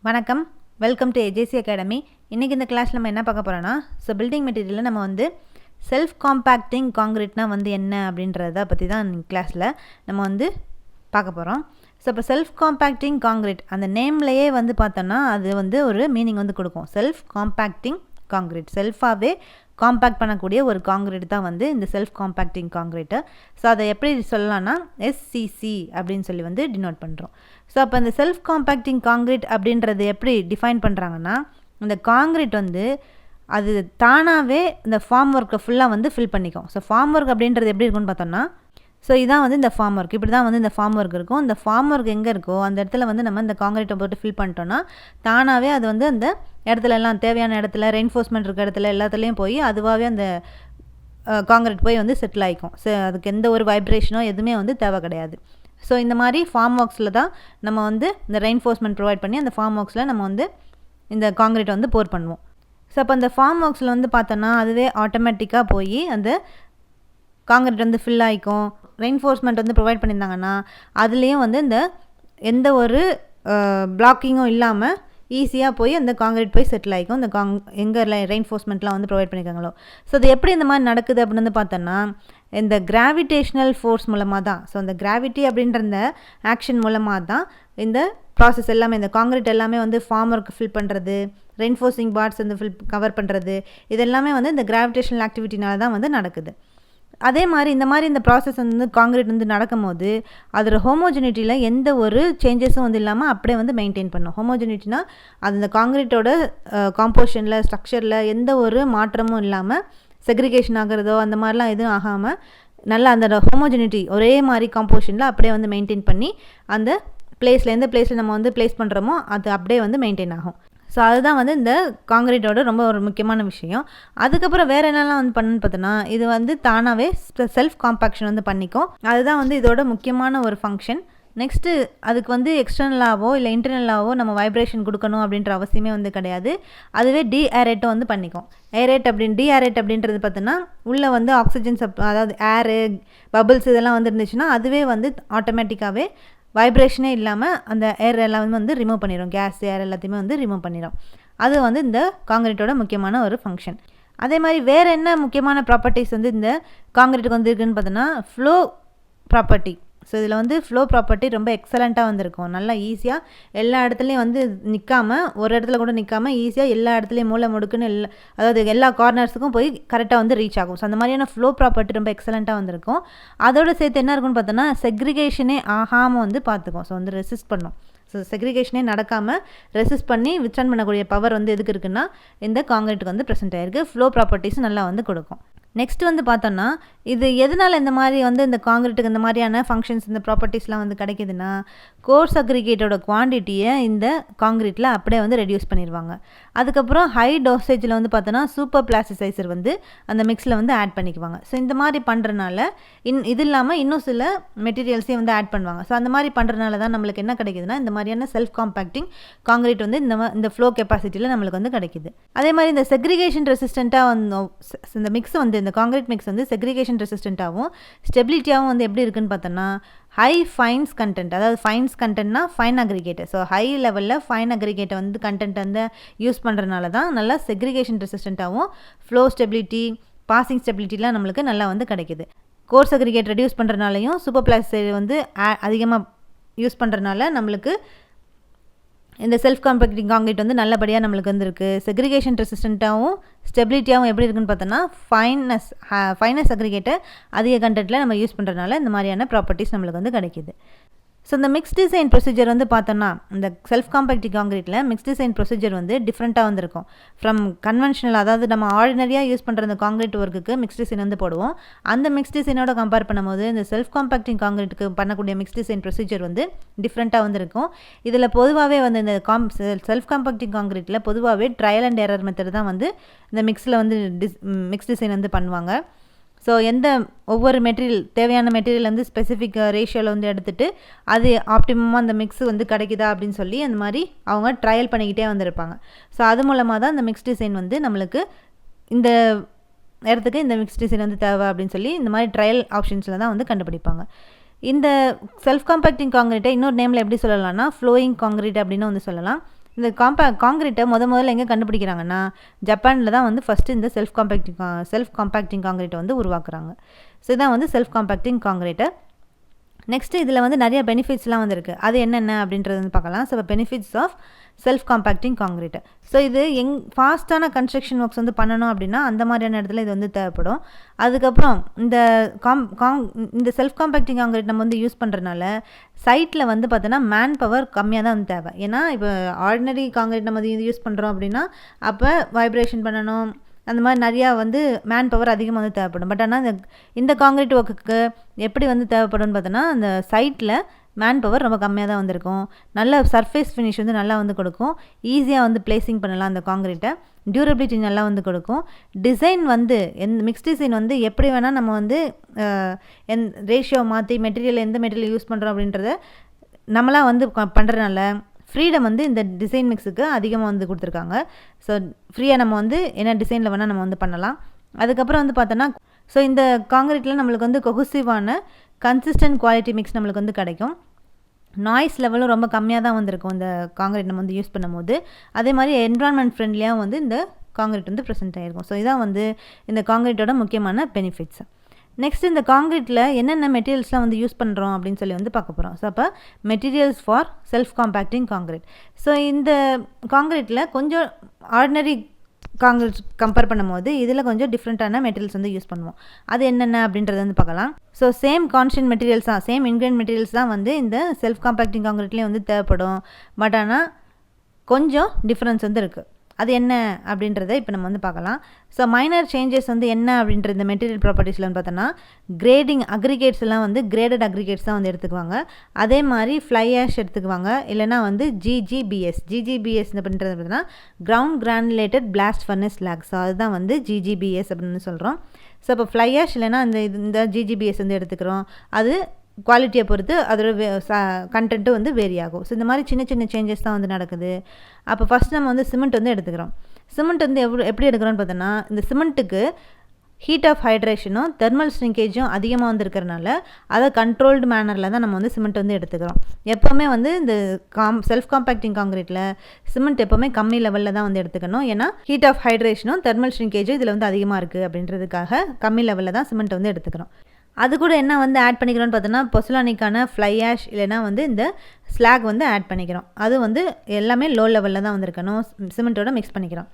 வணக்கம், welcome to AJC academy. இன்றைக்கி இந்த கிளாஸ் நம்ம என்ன பார்க்க போகிறோன்னா, பில்டிங் மெட்டீரியலில் நம்ம செல்ஃப் காம்பேக்டிங் காங்க்ரீட்னா என்ன அப்படின்றத பற்றி தான் கிளாஸில் நம்ம பார்க்க போகிறோம். ஸோ இப்போ செல்ஃப் காம்பேக்டிங் காங்க்ரீட் அந்த நேம்லேயே பார்த்தோன்னா அது ஒரு மீனிங் கொடுக்கும். செல்ஃப் காம்பேக்டிங் காங்க்ரீட், செல்ஃபாகவே காம்பேக்ட் பண்ணக்கூடிய ஒரு காங்க்ரீட் தான் இந்த செல்ஃப் காம்பேக்டிங் காங்க்ரீட்டு. ஸோ அதை எப்படி சொல்லலாம்னா SCC அப்படின்னு சொல்லி டினோட் பண்ணுறோம். ஸோ அப்போ இந்த செல்ஃப் காம்பேக்டிங் காங்க்ரீட் அப்படின்றது எப்படி டிஃபைன் பண்ணுறாங்கன்னா, இந்த காங்க்ரீட் அது தானாகவே இந்த ஃபார்ம் ஒர்க்கை ஃபுல்லாக ஃபில் பண்ணிக்கும். ஸோ ஃபார்ம் ஒர்க் அப்படின்றது எப்படி இருக்குன்னு பார்த்தோம்னா, ஸோ இதான் இந்த ஃபார்ம் ஒர்க், இப்படி தான் இந்த ஃபார்ம் ஒர்க் இருக்கும். இந்த ஃபார்ம் ஒர்க் எங்கே இருக்கோ அந்த இடத்துல நம்ம இந்த காங்க்ரீட்டை போட்டு ஃபில் பண்ணிட்டோன்னா தானாகவே அது அந்த இடத்துல எல்லாம் தேவையான இடத்துல ரெயின்ஃபோர்ஸ்மெண்ட் இருக்க இடத்துல எல்லாத்துலேயும் போய் அதுவாகவே அந்த காங்க்ரீட் போய் செட்டில் ஆகிக்கும். ஸோ அதுக்கு எந்த ஒரு வைப்ரேஷனோ எதுவுமே தேவை கிடையாது. ஸோ இந்த மாதிரி ஃபார்ம் ஒர்க்ஸில் தான் நம்ம இந்த ரெயின்ஃபோர்ஸ்மெண்ட் ப்ரொவைட் பண்ணி அந்த ஃபார்ம் ஒர்க்ஸில் நம்ம இந்த காங்க்ரீட்டை போர் பண்ணுவோம். ஸோ அப்போ அந்த ஃபார்ம் ஒர்க்ஸில் பார்த்தோன்னா அதுவே ஆட்டோமேட்டிக்காக போய் அந்த காங்க்ரீட் ஃபில் ஆகிக்கும். ரெயின்ஃபோர்ஸ்மெண்ட் ப்ரொவைட் பண்ணியிருந்தாங்கன்னா அதுலேயும் இந்த எந்த ஒரு பிளாக்கிங்கும் இல்லாமல் ஈஸியாக போய் அந்த காங்க்ரீட் போய் செட்டில் ஆகிக்கும். இந்த எங்கே ரெயின்ஃபோர்ஸ்மெண்ட்லாம் ப்ரொவைட் பண்ணியிருக்காங்களோ. ஸோ அது எப்படி இந்த மாதிரி நடக்குது அப்படின்னு பார்த்தோன்னா, இந்த கிராவிடேஷ்னல் ஃபோர்ஸ் மூலமாக தான். ஸோ இந்த கிராவிட்டி அப்படின்ற இந்த ஆக்ஷன் மூலமாக தான் இந்த ப்ராசஸ் எல்லாமே, இந்த காங்க்ரீட் எல்லாமே ஃபார்ம் ஒர்க் ஃபில் பண்ணுறது, ரெயின்ஃபோர்ஸிங் பார்ட்ஸ் கவர் பண்ணுறது, இது எல்லாமே இந்த கிராவிடேஷ்னல் ஆக்டிவிட்டினால தான் நடக்குது. அதே மாதிரி இந்த ப்ராசஸ் காங்க்ரீட் நடக்கும் போது அதோட ஹோமோஜெனிட்டியில் எந்த ஒரு சேஞ்சஸும் இல்லாமல் அப்படியே மெயின்டைன் பண்ணும். ஹோமோஜெனிட்டினா அது இந்த காங்க்ரீட்டோட காம்போசிஷனில் ஸ்ட்ரக்சரில் எந்த ஒரு மாற்றமும் இல்லாமல் செக்ரிகேஷன் ஆகிறதோ அந்த மாதிரிலாம் எதுவும் ஆகாமல் நல்லா அந்த ஹோமோஜெனிட்டி ஒரே மாதிரி காம்போசிஷனில் அப்படியே மெயின்டைன் பண்ணி அந்த பிளேஸில் எந்த பிளேஸில் நம்ம பிளேஸ் பண்ணுறோமோ அது அப்படியே மெயின்டைன் ஆகும். ஸோ அதுதான் இந்த காங்க்ரீட்டோட ரொம்ப ஒரு முக்கியமான விஷயம். அதுக்கப்புறம் வேறு என்னெல்லாம் பண்ணுன்னு பார்த்தோன்னா, இது தானாகவே செல்ஃப் காம்பேக்ஷன் பண்ணிக்கும். அதுதான் இதோட முக்கியமான ஒரு ஃபங்க்ஷன். நெக்ஸ்ட்டு அதுக்கு எக்ஸ்டர்னலாகவோ இல்லை இன்டர்னலாகவோ நம்ம வைப்ரேஷன் கொடுக்கணும் அப்படின்ற அவசியமே கிடையாது. அதுவே டீஏரேட்டும் பண்ணிக்கும். டீஏரேட் அப்படின்றது பார்த்தோன்னா உள்ளே ஆக்சிஜன் அதாவது ஏரு பபிள்ஸ் இதெல்லாம் இருந்துச்சுன்னா அதுவே ஆட்டோமேட்டிக்காகவே வைப்ரேஷனே இல்லாமல் அந்த ஏர் எல்லாம் ரிமூவ் பண்ணிடும். கேஸ் ஏர் எல்லாத்தையுமே ரிமூவ் பண்ணிடும். அது இந்த காங்க்ரீட்டோட முக்கியமான ஒரு ஃபங்க்ஷன். அதே மாதிரி வேறு என்ன முக்கியமான ப்ராப்பர்ட்டிஸ் இந்த காங்க்ரீட்டுக்கு இருக்குதுன்னு பார்த்தோன்னா, ஃப்ளோ ப்ராப்பர்ட்டி. ஸோ இதில் ஃப்ளோ ப்ராப்பர்ட்டி ரொம்ப எக்ஸலண்ட்டாக இருக்கும். நல்லா ஈஸியாக எல்லா இடத்துலையும் நிற்காமல், ஒரு இடத்துல கூட நிற்காமல் ஈஸியாக எல்லா இடத்துலையும் மூளை முடுக்குன்னு அதாவது எல்லா கார்னர்ஸுக்கும் போய் கரெக்டாக ரீச் ஆகும். ஸோ அந்த மாதிரியான ஃப்ளோ ப்ராப்பர்ட்டி ரொம்ப எக்ஸலண்ட்டாக இருக்கும். அதோடு சேர்த்து என்ன இருக்குன்னு பார்த்தோன்னா, செக்ரிகேஷனே ஆகாமல் பார்த்துக்கும். ஸோ ரெசிஸ்ட் பண்ணும். ஸோ செக்ரிகேஷனே நடக்காமல் ரெசிஸ்ட் பண்ணி வித்ட்ரான் பண்ணக்கூடிய பவர் எதுக்கு இருக்குன்னா இந்த காங்க்ரீட்டுக்கு ப்ரெசென்ட் ஆகிருக்கு. ஃப்ளோ ப்ராப்பர்ட்டிஸும் நல்லா கொடுக்கும். நெக்ஸ்ட் பார்த்தோன்னா, இது எதனால் இந்த மாதிரி இந்த காங்க்ரீட்டுக்கு இந்த மாதிரியான ஃபங்க்ஷன்ஸ் இந்த ப்ராப்பர்ட்டிஸ்லாம் கிடைக்குதுன்னா, கோர்ஸ் அக்ரிகேட்டோட குவான்டிட்டியை இந்த காங்க்ரீட்டில் அப்படியே ரெடியூஸ் பண்ணிடுவாங்க. அதுக்கப்புறம் ஹை டோசேஜில் பார்த்தோன்னா சூப்பர் பிளாஸ்டிசைசர் அந்த மிக்ஸில் ஆட் பண்ணிக்குவாங்க. ஸோ இந்த மாதிரி பண்ணுறனால இது இல்லாமல் இன்னும் சில மெட்டீரியல்ஸையும் ஆட் பண்ணுவாங்க. ஸோ அந்த மாதிரி பண்ணுறனால தான் நம்மளுக்கு என்ன கிடைக்குதுன்னா, இந்த மாதிரியான செல்ஃப் காம்பேக்டிங் காங்க்ரீட் இந்த ஃப்ளோ கெப்பாசிட்டியில் நம்மளுக்கு கிடைக்குது. அதே மாதிரி இந்த செக்ரிகேஷன் ரெசிஸ்டண்ட்டாக இந்த மிக்ஸ் இந்த காங்க்ரீட் மிக்ஸ் செக்ரிகேஷன் ரெசிஸ்டண்ட்டாகவும் ஸ்டெபிலிட்டியாகவும் எப்படி இருக்குன்னு பார்த்தோன்னா, ஹை ஃபைன்ஸ் கண்டென்ட், அதாவது ஃபைன்ஸ் கண்டென்ட்னா ஃபைன் அக்ரிகேட்டர். ஸோ ஹை லெவலில் ஃபைன் அக்ரிகேட்டை கண்டென்ட் யூஸ் பண்ணுறதுனால தான் நல்லா செக்ரிகேஷன் ரெசிஸ்டண்ட்டாகவும் ஃப்ளோ ஸ்டெபிலிட்டி, பாசிங் ஸ்டெபிலிட்டிலாம் நம்மளுக்கு நல்லா கிடைக்குது. கோர்ஸ் அக்ரிகேட் ரெடியூஸ் பண்ணுறதுனாலையும் சூப்பர் பிளாஸ்டிக் அதிகமாக யூஸ் பண்ணுறதுனால நம்மளுக்கு இந்த செல்ஃப் காம்பேக்டிங் காங்க்ரீட் நல்லபடியாக நம்மளுக்கு இருக்குது. செக்ரிகேஷன் ரெசிஸ்டண்ட்டாகவும் ஸ்டெபிலிட்டியாகவும் எப்படி இருக்குன்னு பார்த்தோன்னா, ஃபைனஸ் அக்ரிகேட்டை அதிக கண்டென்ட்டில் நம்ம யூஸ் பண்ணுறதுனால இந்த மாதிரியான ப்ராப்பர்ட்டிஸ் நம்மளுக்கு கிடைக்கிது. ஸோ இந்த மிக்ஸ் டிசைன் ப்ரொசீஜர் பார்த்தோன்னா, இந்த செல்ஃப் காம்பேக்டிங் காங்க்ரீட்டில் மிக்ஸ் டிசைன் ப்ரொசீஜர் டிஃப்ரெண்ட்டாக இருக்கும். ஃப்ரம் கன்வென்ஷனல், அதாவது நம்ம ஆர்டினரியாக யூஸ் பண்ணுற இந்த காங்க்ரீட் ஒர்க்குக்கு மிக்ஸ் டிசைன் போடுவோம். அந்த மிக்ஸ் டிசைனோட கம்பேர் பண்ணும்போது இந்த செல்ஃப் காம்பேக்டிங் காங்க்ரீட்டுக்கு பண்ணக்கூடிய மிக்ஸ் டிசைன் ப்ரொசீஜர் டிஃப்ரெண்ட்டாக இருக்கும். இதில் பொதுவாகவே இந்த செல்ஃப் காம்பேக்டிங் காங்க்ரீட்டில் பொதுவாகவே ட்ரையல் அண்ட் எரர் மெத்தட் தான் இந்த மிக்ஸில் மிக்ஸ் டிசைன் பண்ணுவாங்க. ஸோ ஒவ்வொரு மெட்டீரியல் தேவையான மெட்டீரியல் ஸ்பெசிஃபிக் ரேஷியோவில் எடுத்துகிட்டு அது ஆப்டிமமாக அந்த மிக்ஸ் கிடைக்குதா அப்படின்னு சொல்லி அந்த மாதிரி அவங்க ட்ரையல் பண்ணிக்கிட்டே இருப்பாங்க. ஸோ அது மூலமாக தான் இந்த மிக்ஸ் டிசைன் நம்மளுக்கு இந்த இடத்துக்கு இந்த மிக்ஸ் டிசைன் தேவை அப்படின்னு சொல்லி இந்த மாதிரி ட்ரையல் ஆப்ஷன்ஸில் தான் கண்டுபிடிப்பாங்க. இந்த செல்ஃப் காம்பேக்டிங் காங்க்ரீட்டை இன்னொரு நேமில் எப்படி சொல்லலாம்னா ஃப்ளோயிங் காங்க்ரீட் அப்படின்னு சொல்லலாம். இந்த காங்கிரீட்டை முதல்ல எங்கே கண்டுபிடிக்கிறாங்கன்னா ஜப்பானில் தான் வந்து ஃபஸ்ட்டு இந்த செல்ஃப் காம்பேக்டிங் காங்கிரீட்டை வந்து உருவாக்குறாங்க. ஸோ இதான் வந்து செல்ஃப் காம்பேக்டிங் காங்கிரீட்டு. நெக்ஸ்ட்டு இதில் வந்து நிறைய பெனிஃபிட்ஸ்லாம் வந்துருக்கு. அது என்னென்ன அப்படின்றது வந்து பார்க்கலாம். So benefits of self compacting concrete. So இது ஃபாஸ்ட்டான கன்ஸ்ட்ரக்ஷன் ஒர்க்ஸ் வந்து பண்ணணும் அப்படின்னா அந்த மாதிரியான இடத்துல இது வந்து தேவைப்படும். அதுக்கப்புறம் இந்த செல்ஃப் காம்பேக்டிங் காங்கிரீட் நம்ம வந்து யூஸ் பண்ணுறதுனால சைட்டில் வந்து பார்த்தோன்னா மேன் பவர் கம்மியாக தான் வந்து தேவை. ஏன்னா இப்போ ஆர்டினரி காங்கிரீட் நம்ம இது யூஸ் பண்ணுறோம் அப்படின்னா அப்போ வைப்ரேஷன் பண்ணணும், அந்த மாதிரி நிறையா வந்து மேன் பவர் அதிகமாக வந்து தேவைப்படும். பட் ஆனால் இந்த காங்கிரீட் ஒர்க்குக்கு எப்படி வந்து தேவைப்படும்னு பார்த்தோன்னா அந்த சைட்டில் மேன் பவர் ரொம்ப கம்மியாக தான் வந்திருக்கும். நல்ல சர்ஃபேஸ் ஃபினிஷ் வந்து நல்லா வந்து கொடுக்கும். ஈஸியாக வந்து பிளேசிங் பண்ணலாம் அந்த காங்கிரீட்டை. டியூரபிலிட்டி நல்லா வந்து கொடுக்கும். டிசைன் வந்து மிக்ஸ் டிசைன் வந்து எப்படி வேணால் நம்ம வந்து ரேஷியோ மாற்றி எந்த மெட்டீரியல் யூஸ் பண்ணுறோம் அப்படின்றத நம்மளாம் வந்து பண்ணுறதுனால ஃப்ரீடம் வந்து இந்த டிசைன் மிக்ஸுக்கு அதிகமாக வந்து கொடுத்துருக்காங்க. ஸோ ஃப்ரீயாக நம்ம வந்து என்ன டிசைனில் வேணால் நம்ம வந்து பண்ணலாம். அதுக்கப்புறம் வந்து பார்த்தோன்னா ஸோ இந்த காங்கிரீட்டில் நம்மளுக்கு வந்து கொஹசிவான கன்சிஸ்டன்ட் குவாலிட்டி மிக்ஸ் நம்மளுக்கு வந்து கிடைக்கும். நாய்ஸ் லெவலும் ரொம்ப கம்மியாக தான் வந்திருக்கும் இந்த காங்கிரீட் நம்ம வந்து யூஸ் பண்ணும்போது. அதே மாதிரி என்விரான்மெண்ட் ஃப்ரெண்ட்லியாக வந்து இந்த காங்கிரீட் வந்து ப்ரெசென்ட் ஆகிருக்கும். ஸோ இதான் வந்து இந்த காங்கிரீட்டோட முக்கியமான பெனிஃபிட்ஸ். நெக்ஸ்ட் இந்த காங்கிரீட்டில் என்னென்ன மெட்டீரியல்ஸ்லாம் வந்து யூஸ் பண்ணுறோம் அப்படின்னு சொல்லி வந்து பார்க்க போகிறோம். ஸோ அப்போ materials for self compacting concrete. So இந்த காங்கிரீட்டில் கொஞ்சம் ஆர்டினரி காங்கிரீட் கம்பேர் பண்ணும்போது இதில் கொஞ்சம் டிஃப்ரெண்ட்டான மெட்டீரியல்ஸ் வந்து யூஸ் பண்ணுவோம். அது என்னென்ன அப்படின்றத வந்து பார்க்கலாம். ஸோ சேம் கான்ஸ்டன்ட் மெட்டீரியல்ஸ் தான், சேம் இன்க்ரீடியன்ட் மெட்டீரியல்ஸ் தான் வந்து இந்த செல்ஃப் காம்பேக்டிங் காங்கிரீட்லேயும் வந்து தேவைப்படும். பட் ஆனால் கொஞ்சம் டிஃப்ரென்ஸ் வந்து இருக்குது. அது என்ன அப்படின்றத இப்போ நம்ம வந்து பார்க்கலாம். ஸோ மைனர் சேஞ்சஸ் வந்து என்ன அப்படின்ற இந்த மெட்டீரியல் ப்ராப்பர்ட்டிஸில் வந்து பார்த்தோன்னா கிரேடிங் அக்ரிகேட்ஸ் எல்லாம் வந்து கிரேடட் அக்ரிகேட்ஸ் தான் வந்து எடுத்துக்குவாங்க. அதே மாதிரி ஃப்ளை ஆஷ் எடுத்துக்குவாங்க. இல்லைனா வந்து ஜிஜிபிஎஸ் அப்படின்றது பார்த்தீங்கன்னா ground granulated blast furnace slack. So அதுதான் வந்து ஜிஜிபிஎஸ் அப்படின்னு சொல்கிறோம். ஸோ இப்போ ஃப்ளை ஆஷ் இல்லைனா இந்த ஜிஜிபிஎஸ் வந்து எடுத்துக்கிறோம். அது குவாலிட்டியை பொறுத்து அதோட கண்டென்ட்டு வந்து வேரி ஆகும். ஸோ இந்த மாதிரி சின்ன சின்ன சேஞ்சஸ் தான் வந்து நடக்குது. அப்போ ஃபஸ்ட் நம்ம வந்து சிமெண்ட் வந்து எடுத்துக்கிறோம். சிமெண்ட் வந்து எப்படி எடுக்கிறோன்னு பார்த்தோன்னா இந்த சிமெண்ட்டுக்கு ஹீட் ஆஃப் ஹைட்ரேஷனும் தெர்மல் ஸ்ரிங்கேஜும் அதிகமாக வந்து இருக்கிறனால அதை கண்ட்ரோல்டு மேனரில் தான் நம்ம வந்து சிமெண்ட் வந்து எடுத்துக்கிறோம். எப்போவுமே வந்து இந்த செல்ஃப் காம்பேக்டிங் காங்கிரீட்டில் சிமெண்ட் எப்போவுமே கம்மி லெவலில் தான் வந்து எடுத்துக்கணும். ஏன்னா ஹீட் ஆஃப் ஹைட்ரேஷனும் தெர்மல் ஸ்ரிங்கேஜும் இதில் வந்து அதிகமாக இருக்குது அப்படின்றதுக்காக கம்மி லெவலில் தான் சிமெண்ட் வந்து எடுத்துக்கிறோம். அது கூட என்ன வந்து ஆட் பண்ணிக்கிறோன்னு பார்த்தோன்னா பொசுலானிக்கான ஃப்ளை ஆஷ் இல்லைனா வந்து இந்த ஸ்லாக் வந்து ஆட் பண்ணிக்கிறோம். அது வந்து எல்லாமே லோ லெவலில் தான் வந்துருக்கணும். சிமெண்ட்டோட மிக்ஸ் பண்ணிக்கிறோம்.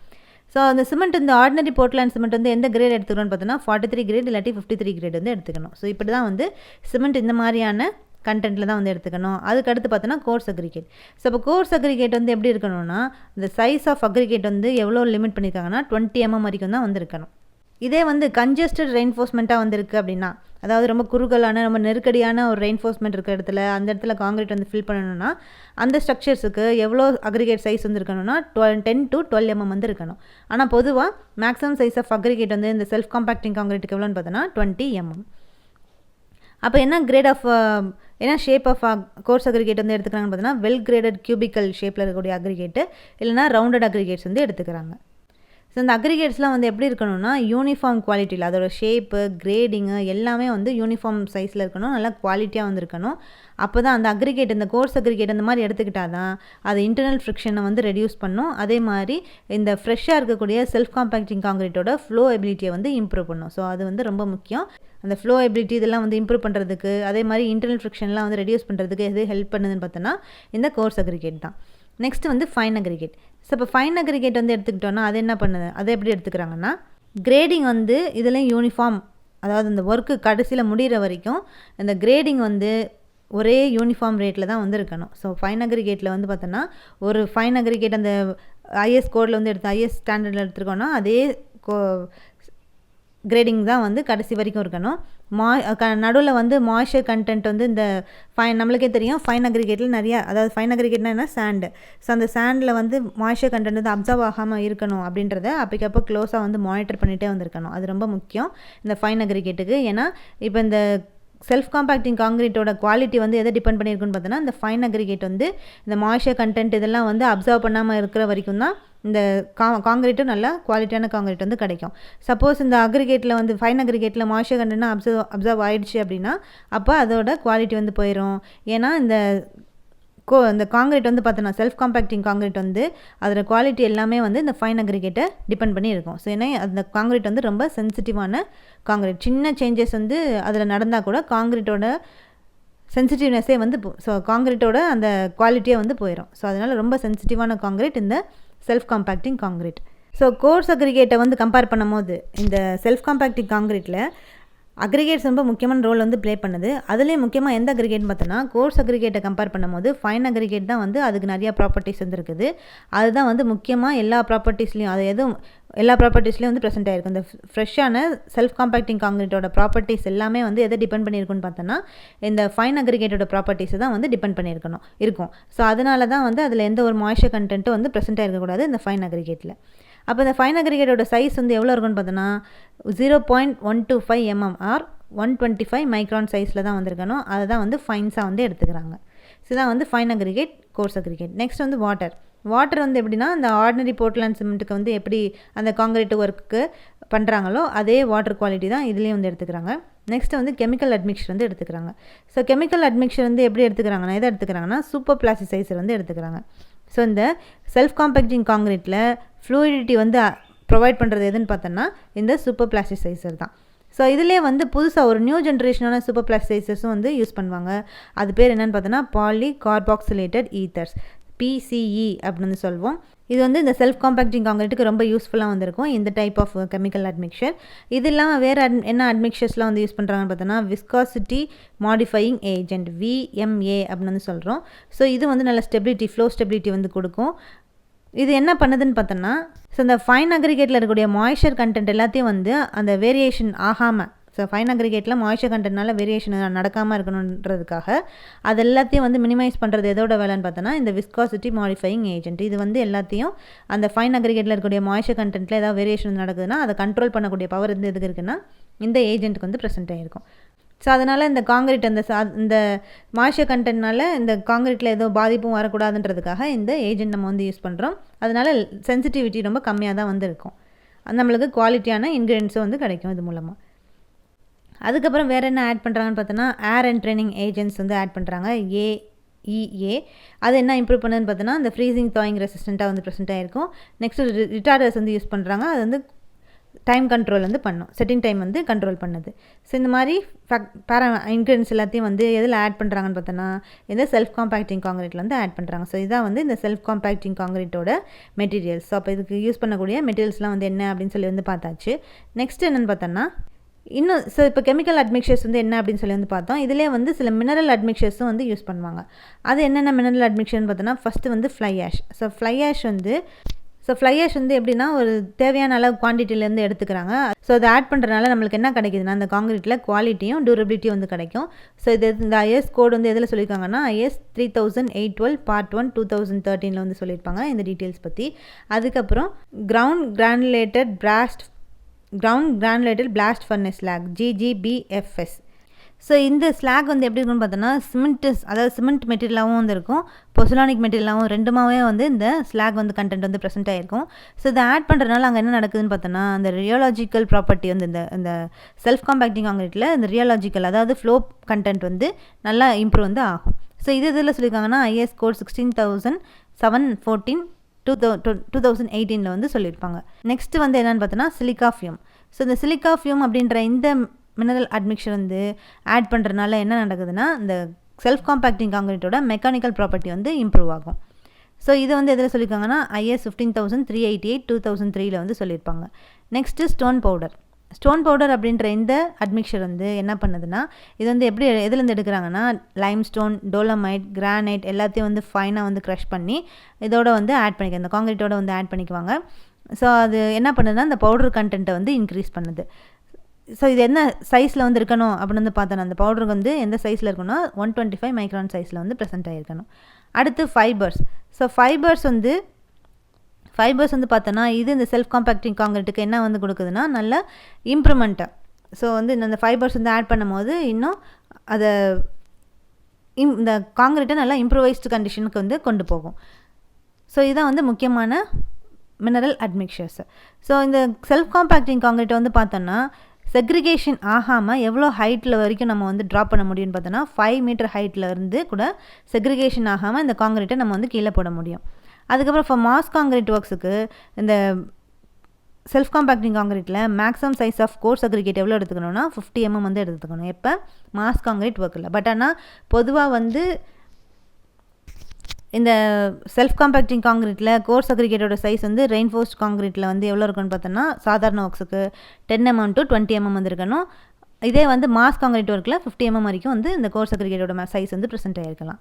ஸோ அந்த சிமெண்ட் இந்த ஆர்டினரி போர்ட்லேண்ட் சிமெண்ட் வந்து எந்த கிரேட் எடுத்துக்கிறோன்னு பார்த்தோன்னா 43 கிரேட் இல்லாட்டி 53 கிரேட் வந்து எடுத்துக்கணும். ஸோ இப்படி தான் வந்து சிமெண்ட் இந்த மாதிரியான கண்டென்ட்டில் தான் வந்து எடுத்துக்கணும். அதுக்கடுத்து பார்த்தோன்னா கோர்ஸ் அக்ரிகேட். ஸோ இப்போ கோர்ஸ் அக்ரிகேட் வந்து எப்படி இருக்கணும்னா இந்த சைஸ் ஆஃப் அக்ரிகேட் வந்து எவ்வளோ லிமிட் பண்ணியிருக்காங்கன்னா 20 mm வரைக்கும் தான் வந்து இருக்கணும். இதே வந்து கன்ஜஸ்டட் ரெயின்ஃபோர்ஸ்மெண்ட்டாக வந்துருக்கு அப்படின்னா, அதாவது ரொம்ப குறுகலான ரொம்ப நெருக்கடியான ஒரு ரெயின்ஃபோர்ஸ்மெண்ட் இருக்கிற இடத்துல அந்த இடத்துல காங்கிரீட் வந்து ஃபில் பண்ணணும்னா அந்த ஸ்ட்ரக்சர்ஸுக்கு எவ்வளோ அக்ரிகேட் சைஸ் வந்து இருக்கணும்னா 10 to 12 mm வந்து இருக்கணும். ஆனால் பொதுவாக மேக்ஸிமம் சைஸ் ஆஃப் அக்ரிகேட் வந்து இந்த செல்ஃப் காம்பேக்டிங் காங்கிரீட்டுக்கு எவ்வளோன்னு பார்த்தோன்னா 20 mm. அப்போ என்ன ஷேப் ஆஃப் கோர்ஸ் அக்ரிகேட் வந்து எடுத்துக்கிறாங்கன்னு பார்த்தோன்னா வெல் கிரேடட் கியூபிக்கல் ஷேப்பில் இருக்கக்கூடிய அக்ரிகேட்டு இல்லைனா ரவுண்டட் அக்ரிகேட்ஸ் வந்து எடுத்துக்கிறாங்க. ஸோ இந்த அக்ரிகேட்ஸ்லாம் வந்து எப்படி இருக்கணும்னா யூனிஃபார்ம் குவாலிட்டியில் அதோட ஷேப்பு கிரேடிங்கு எல்லாமே வந்து யூனிஃபார்ம் சைஸில் இருக்கணும், நல்லா குவாலிட்டியாக வந்து இருக்கணும். அப்போ தான் அந்த அக்ரிகேட் இந்த கோர்ஸ் அக்ரிகேட் அந்த மாதிரி எடுத்துக்கிட்டால் தான் அது இன்டர்னல் ஃப்ரிக்ஷனை வந்து ரெடியூஸ் பண்ணும். அதே மாதிரி இந்த ஃப்ரெஷ்ஷாக இருக்கக்கூடிய செல்ஃப் காம்பேக்டிங் காங்கிரீட்டோட ஃப்ளோ எபிலிட்டியை வந்து இம்ப்ரூவ் பண்ணும். ஸோ அது வந்து ரொம்ப முக்கியம். அந்த ஃப்ளோ எபிலிட்டி இதெல்லாம் வந்து இம்ப்ரூவ் பண்ணுறதுக்கு அதே மாதிரி இன்டர்னல் ஃப்ரிக்ஷன்லாம் வந்து ரெடியூஸ் பண்ணுறதுக்கு எது ஹெல்ப் பண்ணுதுன்னு பார்த்தோன்னா இந்த கோர்ஸ் அக்ரிகேட் தான். நெக்ஸ்ட் வந்து ஃபைன் அக்ரிகேட். ஸோ இப்போ ஃபைன் அக்ரிகேட் வந்து எடுத்துக்கிட்டோன்னா அது என்ன பண்ணுது, அதை எப்படி எடுத்துக்கிறாங்கன்னா கிரேடிங் வந்து இதுலேயும் யூனிஃபார்ம், அதாவது இந்த ஒர்க்கு கடைசியில் முடிகிற வரைக்கும் இந்த கிரேடிங் வந்து ஒரே யூனிஃபார்ம் ரேட்டில் தான் வந்து இருக்கணும். ஸோ ஃபைன் அக்ரிகேட்டில் வந்து பார்த்தோன்னா ஒரு ஃபைன் அக்ரிகேட் அந்த ஐஎஸ் கோடில் வந்து ஐஎஸ் ஸ்டாண்டர்டில் எடுத்துருக்கோன்னா அதே கிரேடிங் தான் வந்து கடைசி வரைக்கும் இருக்கணும். நடுவில் வந்து மாய்ஸ்சர் கண்டென்ட் வந்து இந்த நம்மளுக்கே தெரியும் ஃபைன் அக்ரிகேட்டில் நிறையா, அதாவது ஃபைன் அக்ரிகேட்னா என்ன சாண்டு. ஸோ அந்த சாண்டில் வந்து மாய்ஸ்சர் கண்டென்ட் வந்து அப்சர்வ் ஆகாமல் இருக்கணும் அப்படின்றத அப்போக்கப்போ க்ளோஸாக வந்து மானிட்டர் பண்ணிகிட்டே வந்திருக்கணும். அது ரொம்ப முக்கியம் இந்த ஃபைன் அக்ரிகேட்டுக்கு. ஏன்னா இப்போ இந்த செல்ஃப் காம்பேக்டிங் காங்கிரீட்டோட குவாலிட்டி வந்து எதை டிபெண்ட் பண்ணியிருக்குன்னு பார்த்தோன்னா இந்த ஃபைன் அக்ரிகேட் வந்து இந்த மாய்ஸ்சர் கண்டென்ட் இதெல்லாம் வந்து அப்சர்வ் பண்ணாமல் இருக்கிற வரைக்கும் தான் இந்த காங்கிரீட்டும் நல்லா குவாலிட்டியான காங்கிரீட் வந்து கிடைக்கும். சப்போஸ் இந்த அக்ரிகேட்டில் வந்து ஃபைன் அக்ரிகேட்டில் மாய்ஸ்சர் கண்டென்ட்னா அப்சர்வ் ஆகிடுச்சு அப்படின்னா அப்போ அதோட குவாலிட்டி வந்து போயிடும். ஏன்னா இந்த இந்த காங்கிரீட் வந்து பார்த்தோன்னா செல்ஃப் காம்பேக்டிங் காங்கிரீட் வந்து அதோட குவாலிட்டி எல்லாமே வந்து இந்த ஃபைன் அக்ரிகேட்டை டிபெண்ட் பண்ணி இருக்கும். ஸோ ஏன்னா அந்த காங்கிரீட் வந்து ரொம்ப சென்சிட்டிவான காங்கிரீட். சின்ன சேஞ்சஸ் வந்து அதில் நடந்தால் கூட காங்கிரீட்டோட சென்சிட்டிவ்னஸே வந்து ஸோ காங்கிரீட்டோட அந்த குவாலிட்டியே வந்து போயிடும். ஸோ அதனால் ரொம்ப சென்சிட்டிவான காங்கிரீட் இந்த self compacting concrete. So coarse அக்ரிகேட்டை வந்து கம்பேர் பண்ணும்போது இந்த செல்ஃப் காம்பேக்டிங் காங்கிரீட்டில் அக்ரிகேட்ஸ் ரொம்ப முக்கியமான ரோல் வந்து ப்ளே பண்ணுது. அதுலேயும் முக்கியமாக எந்த அக்ரிகேட்னு பார்த்தோன்னா கோர்ஸ் அக்ரிகேட்டை கம்பேர் பண்ணும்போது ஃபைன் அக்ரிகேட் தான் வந்து அதுக்கு நிறையா ப்ராப்பர்ட்டிஸ் வந்து இருக்குது. அதுதான் வந்து முக்கியமாக எல்லா ப்ராப்பர்ட்டிஸ்லையும் எல்லா ப்ராப்பர்ட்டிஸ்லையும் வந்து ப்ரெசென்ட் ஆகிருக்கும். இந்த ஃப்ரெஷ்ஷான செல்ஃப் காம்பேக்டிங் காங்கிரீட்டோட ப்ராப்பர்ட்டிஸ் எல்லாமே வந்து எதை டிபெண்ட் பண்ணியிருக்குன்னு பார்த்தோன்னா இந்த ஃபைன் அக்ரிகேட்டோட ப்ராப்பர்ட்டிஸை தான் வந்து டிபெண்ட் இருக்கும். ஸோ அதனால தான் வந்து அதில் எந்த ஒரு மாய்ஸ்சர் கண்டென்ட்டும் வந்து ப்ரெசென்ட் ஆகிருக்கக்கூடாது இந்த ஃபைன் அக்ரிகேட்டில். அப்போ இந்த ஃபைன் அக்ரிகேட்டோட சைஸ் வந்து எவ்வளோ இருக்குன்னு பார்த்தோன்னா 0.125 mm ஆர் 125 மைக்ரான் சைஸில் தான் வந்திருக்கணும். அதை தான் வந்து ஃபைன்ஸாக வந்து எடுத்துக்கிறாங்க. ஸோ இதான் வந்து fine aggregate, course aggregate. Next வந்து வாட்டர் வந்து எப்படின்னா இந்த ஆர்டினரி போர்ட்லாண்ட் சிமெண்ட்டுக்கு வந்து எப்படி அந்த காங்கிரீட் ஒர்க்கு பண்ணுறாங்களோ அதே வாட்டர் குவாலிட்டி தான் இதுலேயும் வந்து எடுத்துக்கிறாங்க. நெக்ஸ்ட் வந்து கெமிக்கல் அட்மிக்சர் வந்து எடுத்துக்கிறாங்க. ஸோ கெமிக்கல் அட்மிக்சர் வந்து எப்படி எடுத்துக்கிறாங்கன்னா எதை எடுத்துக்கிறாங்கன்னா சூப்பர் பிளாஸ்டிசைசர் வந்து எடுத்துக்கிறாங்க. ஸோ இந்த செல்ஃப் காம்பேக்டிங் காங்கிரீட்டில் ஃப்ளூயிடிட்டி வந்து ப்ரொவைட் பண்ணுறது எதுன்னு பார்த்தோன்னா இந்த சூப்பர் பிளாஸ்டிசைசர் தான். ஸோ இதிலே வந்து புதுசாக ஒரு நியூ ஜென்ரேஷனான சூப்பர் பிளாஸ்டிசைசர்ஸும் வந்து யூஸ் பண்ணுவாங்க. அது பேர் என்னென்னு பார்த்தோன்னா பாலி கார்பாக்சிலேட்டட் ஈத்தர்ஸ், PCE அப்படின்னு சொல்லுவோம். இது வந்து இந்த செல்ஃப் காம்பேக்டிங் காங்கிரீட்டுக்கு ரொம்ப யூஸ்ஃபுல்லாக வந்திருக்கும் இந்த டைப் ஆஃப் கெமிக்கல் அட்மிக்சர். இது இல்லாமல் வேறு என்ன அட்மிக்சர்ஸ்லாம் வந்து யூஸ் பண்ணுறாங்கன்னு பார்த்தோன்னா விஸ்காசிட்டி மாடிஃபையிங் ஏஜென்ட், VMA அப்படின்னு வந்து சொல்கிறோம். ஸோ இது வந்து நல்ல ஃப்ளோ ஸ்டெபிலிட்டி வந்து கொடுக்கும். இது என்ன பண்ணுதுன்னு பார்த்தோன்னா ஸோ இந்த ஃபைன் அக்ரிகேட்டில் இருக்கக்கூடிய மாய்ஸ்சர் கண்டென்ட் எல்லாத்தையும் வந்து அந்த வேரியேஷன் ஆகாமல், ஸோ ஃபைன் அக்ரிகேட்டில் மாய்ஸ்சர் கண்டென்ட்னால வேரியேஷன் நடக்காமல் இருக்கணுன்றதுக்காக அது எல்லாத்தையும் வந்து மினிமைஸ் பண்ணுறது எதோட வேலைன்னு பார்த்தோன்னா இந்த விஸ்காசிட்டி மாடிஃபையிங் ஏஜென்ட். இது வந்து எல்லாத்தையும் அந்த ஃபைன் அக்ரிகேட்டில் இருக்கக்கூடிய மாய்ஸ்சர் கண்டென்ட்டில் ஏதாவது வேரியேஷன் நடக்குதுன்னா அதை கண்ட்ரோல் பண்ணக்கூடிய பவர் வந்து எதுக்கு இருக்குன்னா இந்த ஏஜென்ட்டுக்கு வந்து ப்ரெசென்ட் ஆகிருக்கும். ஸோ அதனால் இந்த காங்கிரீட் இந்த மாய்ஸ்சர் கண்டென்ட்னால இந்த காங்கிரீட்டில் ஏதோ பாதிப்பும் வரக்கூடாதுன்றதுக்காக இந்த ஏஜென்ட் நம்ம வந்து யூஸ் பண்ணுறோம். அதனால் சென்சிட்டிவிட்டி ரொம்ப கம்மியாக தான் வந்து இருக்கும். நம்மளுக்கு குவாலிட்டியான இன்க்ரீடியன்ஸும் வந்து கிடைக்கும் இது மூலமாக. அதுக்கப்புறம் வேறு என்ன ஆட் பண்ணுறாங்கன்னு பார்த்தோன்னா ஏர் என்ட்ரைனிங் ஏஜென்ட்ஸ் வந்து ஆட் பண்ணுறாங்க, AEA. அது என்ன இம்ப்ரூவ் பண்ணுதுன்னு பார்த்தோன்னா இந்த ஃப்ரீசிங் தாயிங் ரெசிஸ்டண்ட்டாக வந்து ப்ரெசென்ட் ஆகிருக்கும். நெக்ஸ்ட்டு ரிட்டார்டர்ஸ் வந்து யூஸ் பண்ணுறாங்க. அது வந்து டைம் கண்ட்ரோல் வந்து பண்ணும், செட்டிங் டைம் வந்து கண்ட்ரோல் பண்ணுது. ஸோ இந்த மாதிரி இன்க்ரீடியன்ஸ் எல்லாத்தையும் வந்து எதில் ஆட் பண்ணுறாங்கன்னு பார்த்தோன்னா இந்த செல்ஃப் காம்பேக்டிங் காங்கிரீட்டில் வந்து ஆட் பண்ணுறாங்க. ஸோ இதான் வந்து இந்த செல்ஃப் காம்பேக்டிங் காங்கிரீட்டோட மெட்டீரியல்ஸ். ஸோ அப்போ இதுக்கு யூஸ் பண்ணக்கூடிய மெட்டீரியல்ஸ்லாம் வந்து என்ன அப்படின்னு சொல்லி வந்து பார்த்தாச்சு. நெக்ஸ்ட் என்னென்னு பார்த்தோன்னா ஸோ இப்போ கெமிக்கல் அட்மிக்சர்ஸ் வந்து என்ன அப்படின்னு சொல்லி வந்து பார்த்தோம். இதிலே வந்து சில மினரல் அட்மிக்சர்ஸும் வந்து யூஸ் பண்ணுவாங்க. அது என்னென்ன மினரல் அட்மிக்சர்னு பார்த்தோன்னா ஃபஸ்ட்டு வந்து fly ash. So fly ash வந்து எப்படின்னா ஒரு தேவையான அளவு குவான்டிட்டிலேருந்து எடுத்துக்கிறாங்க. ஸோ அதை ஆட் பண்ணுறதுனால நம்மளுக்கு என்ன கிடைக்குதுன்னா அந்த காங்கிரீட்டில் குவாலிட்டியும் டியூரபிலிட்டியும் வந்து கிடைக்கும். ஸோ இந்த IS கோட் வந்து எதில் சொல்லியிருக்காங்கன்னா IS 3812 Part 1 2013 வந்து சொல்லியிருப்பாங்க இந்த டீட்டெயில்ஸ் பற்றி. அதுக்கப்புறம் ground granulated blast furnace slack, GGBFS. So இந்த ஸ்லாக் வந்து எப்படி இருக்குன்னு பார்த்தோன்னா சிமெண்ட் மெட்டீரியலாகவும் வந்து இருக்கும், பொசலானிக் மெட்டீரியலாகவும் ரெண்டுமாவே வந்து இந்த ஸ்லாக் வந்து கண்டென்ட் வந்து ப்ரெசென்ட் ஆகிருக்கும். ஸோ இதை ஆட் பண்ணுறதுனால அங்கே என்ன நடக்குதுன்னு பார்த்தோன்னா அந்த ரியாலஜிக்கல் ப்ராப்பர்ட்டி வந்து இந்த செல்ஃப் காம்பேக்டிங் காங்கிரீட்டில் இந்த ரியாலஜிக்கல் அதாவது ஃப்ளோ கண்டென்ட் வந்து நல்லா இம்ப்ரூவ் வந்து ஆகும். ஸோ இதில் சொல்லியிருக்காங்கன்னா IS கோட் 16714 2018 வந்து சொல்லியிருப்பாங்க. நெக்ஸ்ட் வந்து என்னென்னு பார்த்தோன்னா சிலிக்கா ஃபியூம். ஸோ இந்த சிலிக்கா ஃபியூம் அப்படின்ற இந்த மினரல் அட்மிக்சர் வந்து ஆட் பண்ணுறதுனால என்ன நடக்குதுன்னா இந்த செல்ஃப் காம்பேக்டிங் காங்கிரீட்டோட மெக்கானிக்கல் ப்ராப்பர்ட்டி வந்து இம்ப்ரூவ் ஆகும். ஸோ இது வந்து எதில் சொல்லியிருக்காங்கன்னா IS 15388 2003 வந்து சொல்லியிருப்பாங்க. நெக்ஸ்ட்டு ஸ்டோன் பவுடர் அப்படின்ற இந்த அட்மிக்சர் வந்து என்ன பண்ணுதுன்னா இது வந்து எதுலேருந்து எடுக்கிறாங்கன்னா லைம்ஸ்டோன், டோலமைட், கிரானைட் எல்லாத்தையும் வந்து ஃபைனாக வந்து க்ரஷ் பண்ணி இதோட வந்து ஆட் பண்ணிக்க இந்த காங்கிரீட்டோட வந்து ஆட் பண்ணிக்குவாங்க. ஸோ அது என்ன பண்ணுதுன்னா இந்த பவுடர் கண்டென்ட்டை வந்து இன்க்ரீஸ் பண்ணுது. ஸோ இது என்ன சைஸில் வந்து இருக்கணும் அப்படின்னு வந்து பார்த்தோன்னா அந்த பவுடருக்கு வந்து எந்த சைஸில் இருக்கணும்னா 125 மைக்ரான் சைஸில் வந்து ப்ரெசென்ட் ஆகிருக்கணும். அடுத்து ஃபைபர்ஸ். ஸோ ஃபைபர்ஸ் வந்து பார்த்தோன்னா இது இந்த செல்ஃப் காம்பேக்டிங் காங்கிரீட்டுக்கு என்ன வந்து கொடுக்குதுன்னா நல்ல இம்ப்ரூவ்மெண்ட்டாக. ஸோ வந்து இந்த ஃபைபர்ஸ் வந்து ஆட் பண்ணும்போது இன்னும் அதை இந்த காங்கிரீட்டை நல்லா இம்ப்ரூவைஸ்டு கண்டிஷனுக்கு வந்து கொண்டு போகும். ஸோ இதான் வந்து முக்கியமான மினரல் அட்மிக்சர்ஸ். ஸோ இந்த செல்ஃப் காம்பேக்டிங் காங்கிரீட்டை வந்து பார்த்தோன்னா செக்ரிகேஷன் ஆகாமல் எவ்வளோ ஹைட்டில் வரைக்கும் நம்ம வந்து ட்ராப் பண்ண முடியும்னு பார்த்தோன்னா 5 மீட்டர் ஹைட்டில் இருந்து கூட செக்ரிகேஷன் ஆகாமல் இந்த காங்கிரீட்டை நம்ம வந்து கீழே போட முடியும். அதுக்கப்புறம் ஃபார் மாஸ் காங்கிரீட் ஒர்க்ஸுக்கு இந்த செல்ஃப் காம்பேக்டிங் காங்கிரீட்டில் maximum size of coarse aggregate எவ்வளோ எடுத்துக்கணும்னா 50 mm வந்து எடுத்துக்கணும். எப்போ மாஸ் காங்கிரீட் ஒர்க்கில். பட் ஆனால் பொதுவாக வந்து இந்த செல்ஃப் காம்பேக்டிங் காங்கிரீட்டில் கோர்ஸ் அக்ரிகேட்டோட சைஸ் வந்து ரெயின்ஃபோர்ஸ்ட் காங்கிரீட்டில் வந்து எவ்வளோ இருக்குன்னு பார்த்தோன்னா சாதாரண ஒர்க்ஸுக்கு 10 mm to 20 mm வந்து இருக்கணும். இதே வந்து மாஸ் காங்கிரீட் ஒர்க்கில் 50 mm வரைக்கும் வந்து இந்த கோர்ஸ் அக்ரிகேட்டோட சைஸ் வந்து ப்ரெசென்ட் ஆகிருக்கலாம்.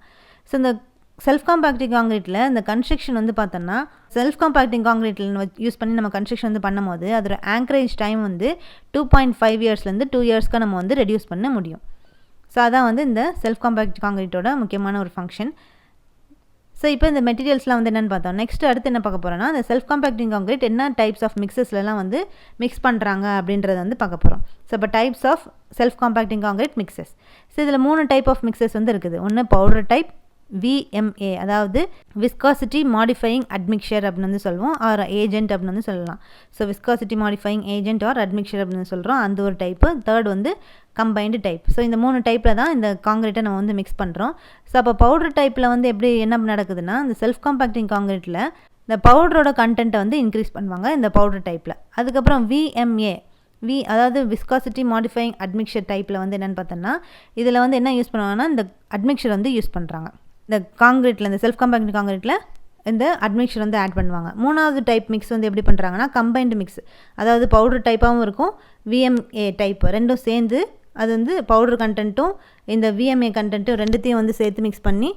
ஸோ இந்த செல்ஃப் காம்பேக்டிங் காங்கிரீட்டில் இந்த கன்ஸ்ட்ரக்ஷன் வந்து பார்த்தோன்னா செல்ஃப் காம்பேக்டிங் காங்கிரீட்டில் யூஸ் பண்ணி நம்ம கன்ஸ்ட்ரக்ஷன் வந்து பண்ணும்போது அதோட ஆங்கரேஜ் டைம் வந்து 2.5 yearsலேருந்து 2 yearsக்கு நம்ம வந்து ரெடியூஸ் பண்ண முடியும். ஸோ அதான் வந்து இந்த செல்ஃப் காம்பேக்ட் காங்கிரீட்டோட முக்கியமான ஒரு ஃபங்க்ஷன். ஸோ இப்போ இந்த மெட்டீரியல்ஸ்லாம் வந்து என்னென்னு பார்த்தோம். நெக்ஸ்ட் அடுத்து என்ன பார்க்க போகிறோன்னா இந்த செல்ஃப் காம்பேக்டிங் காங்கிரீட் என்ன டைப்ஸ் ஆஃப் மிக்சஸ்லாம் வந்து மிக்ஸ் பண்ணுறாங்க அப்படின்றத வந்து பார்க்க போகிறோம். ஸோ இப்போ types of self compacting concrete mixes. So இதில் 3 டைப் ஆஃப் மிக்சஸ் வந்து இருக்குது. ஒன்று பவுடர் டைப், VMA அதாவது விஸ்காசிட்டி மாடிஃபையிங் அட்மிக்சர் அப்படின்னு வந்து சொல்லுவோம், ஆர் ஏஜென்ட் அப்படின்னு வந்து சொல்லலாம். So viscosity modifying agent or admixture அப்படின்னு சொல்கிறோம், அந்த ஒரு டைப்பு. தேர்ட் வந்து கம்பைன்டு டைப். ஸோ இந்த 3 டைப்பில் தான் இந்த காங்கிரீட்டை நம்ம வந்து மிக்ஸ் பண்ணுறோம். ஸோ அப்போ பவுடர் டைப்பில் வந்து எப்படி என்ன நடக்குதுன்னா இந்த செல்ஃப் காம்பேக்டிங் காங்கிரீட்டில் இந்த பவுடரோட கண்டென்ட்டை வந்து இன்க்ரீஸ் பண்ணுவாங்க இந்த பவுடர் டைப்பில். அதுக்கப்புறம் VMA அதாவது விஸ்காசிட்டி மாடிஃபையிங் அட்மிக்சர் டைப்பில் வந்து என்னென்னு பார்த்தோன்னா இதில் வந்து என்ன யூஸ் பண்ணுவாங்கன்னா இந்த அட்மிக்சர் வந்து யூஸ் பண்ணுறாங்க. இந்த காங்கிரீட்டில் இந்த செல்ஃப் காம்பேக்டிங் காங்கிரீட்டில் இந்த அட்மிக்சர் வந்து ஆட் பண்ணுவாங்க. 3வது டைப் மிக்ஸ் வந்து எப்படி பண்ணுறாங்கன்னா கம்பைன்டு மிக்ஸ், அதாவது பவுடர் டைப்பாகவும் இருக்கும், VMA டைப் ரெண்டும் சேர்ந்து அது வந்து பவுடர் கண்டென்ட்டும் இந்த VMA கண்டென்ட்டும் ரெண்டுத்தையும் வந்து சேர்த்து மிக்ஸ் பண்ணி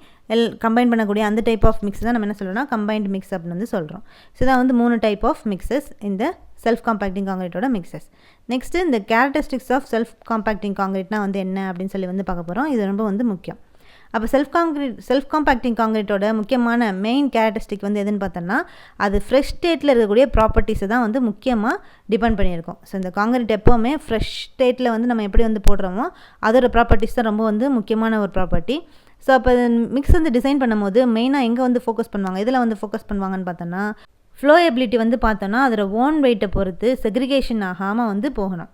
கம்பைன் பண்ணக்கூடிய அந்த டைப் ஆஃப் மிக்ஸ் தான் நம்ம என்ன சொல்கிறோம்னா கம்பைன்டு மிக்ஸ் அப்படின்னு வந்து சொல்கிறோம். ஸோ இதான் வந்து 3 டைப் ஆஃப் மிக்சஸ் இந்த செல்ஃப் காம்பேக்டிங் காங்கிரீட்டோட மிக்சஸ். நெக்ஸ்ட்டு இந்த கேரக்டரிஸ்டிக்ஸ் ஆஃப் செல்ஃப் காம்பேக்டிங் காங்கிரீட்னா வந்து என்ன அப்படின்னு சொல்லி வந்து பார்க்க போகிறோம். இது ரொம்ப வந்து முக்கியம். அப்போ செல்ஃப் காம்பேக்டிங் காங்கிரீட்டோட முக்கியமான மெயின் கேரக்டரிஸ்டிக் வந்து எதுன்னு பார்த்தோன்னா அது ஃப்ரெஷ் ஸ்டேட்டில் இருக்கக்கூடிய ப்ராப்பர்ட்டிஸை தான் வந்து முக்கியமாக டிபெண்ட் பண்ணியிருக்கோம். ஸோ இந்த காங்கிரீட் எப்போவுமே ஃப்ரெஷ் ஸ்டேட்டில் வந்து நம்ம எப்படி வந்து போடுறோமோ அதோட ப்ராப்பர்ட்டிஸ் தான் ரொம்ப வந்து முக்கியமான ஒரு ப்ராப்பர்ட்டி. ஸோ அப்போ மிக்ஸ் வந்து டிசைன் பண்ணும்போது மெயினாக எங்கே வந்து ஃபோக்கஸ் பண்ணுவாங்க, இதில் வந்து ஃபோக்கஸ் பண்ணுவாங்கன்னு பார்த்தோன்னா ஃப்ளோயபிலிட்டி வந்து பார்த்தோன்னா அதோட ஓன் வெயிட்டை பொறுத்து செக்ரிகேஷன் ஆகாமல் வந்து போகணும்.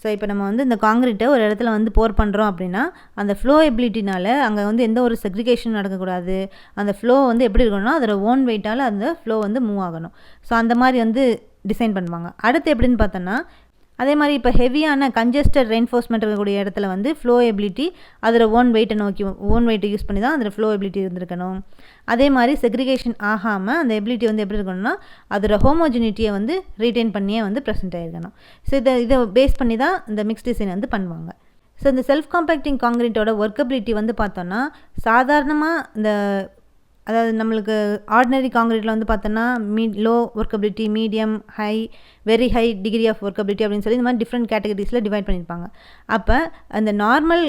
ஸோ இப்போ நம்ம வந்து இந்த காங்கிரீட்டை ஒரு இடத்துல வந்து போர் பண்ணுறோம் அப்படின்னா அந்த ஃப்ளோயபிலிட்டினால் அங்கே வந்து எந்த ஒரு செக்ரிகேஷனும் நடக்கக்கூடாது. அந்த ஃப்ளோ வந்து எப்படி இருக்கணும்னா அதோட ஓன் வெயிட்டால் அந்த ஃப்ளோ வந்து மூவ் ஆகணும். ஸோ அந்த மாதிரி வந்து டிசைன் பண்ணுவாங்க. அடுத்து எப்படின்னு பார்த்தோன்னா அதே மாதிரி இப்போ ஹெவியான கன்ஜஸ்டட் ரெயின்ஃபோர்ஸ்மெண்ட் இருக்கக்கூடிய இடத்துல வந்து ஃப்ளோயபிலிட்டி அதில் ஓன் வெயிட்டை யூஸ் பண்ணி தான் அதில் ஃப்ளோயபிலிட்டி இருந்திருக்கணும். அதே மாதிரி செக்ரிகேஷன் ஆகாமல் அந்த எபிலிட்டி வந்து எப்படி இருக்கணும்னா அதோட ஹோமோஜினிட்டியை வந்து ரீட்டைன் பண்ணியே வந்து ப்ரெசென்ட் ஆகிருக்கணும். ஸோ இதை பேஸ் பண்ணி தான் இந்த மிக்ஸ் டிசைன் வந்து பண்ணுவாங்க. ஸோ இந்த செல்ஃப் காம்பேக்டிங் காங்கிரீட்டோட ஒர்க்கபிலிட்டி வந்து பார்த்தோன்னா சாதாரணமாக இந்த அதாவது நம்மளுக்கு ஆர்டினரி காங்கிரீட்டில் வந்து பார்த்தோன்னா low workability, medium, high, very high degree of workability அப்படின்னு சொல்லி இந்த மாதிரி டிஃப்ரெண்ட் கேட்டகரிஸில் டிவைட் பண்ணியிருப்பாங்க. அப்போ அந்த நார்மல்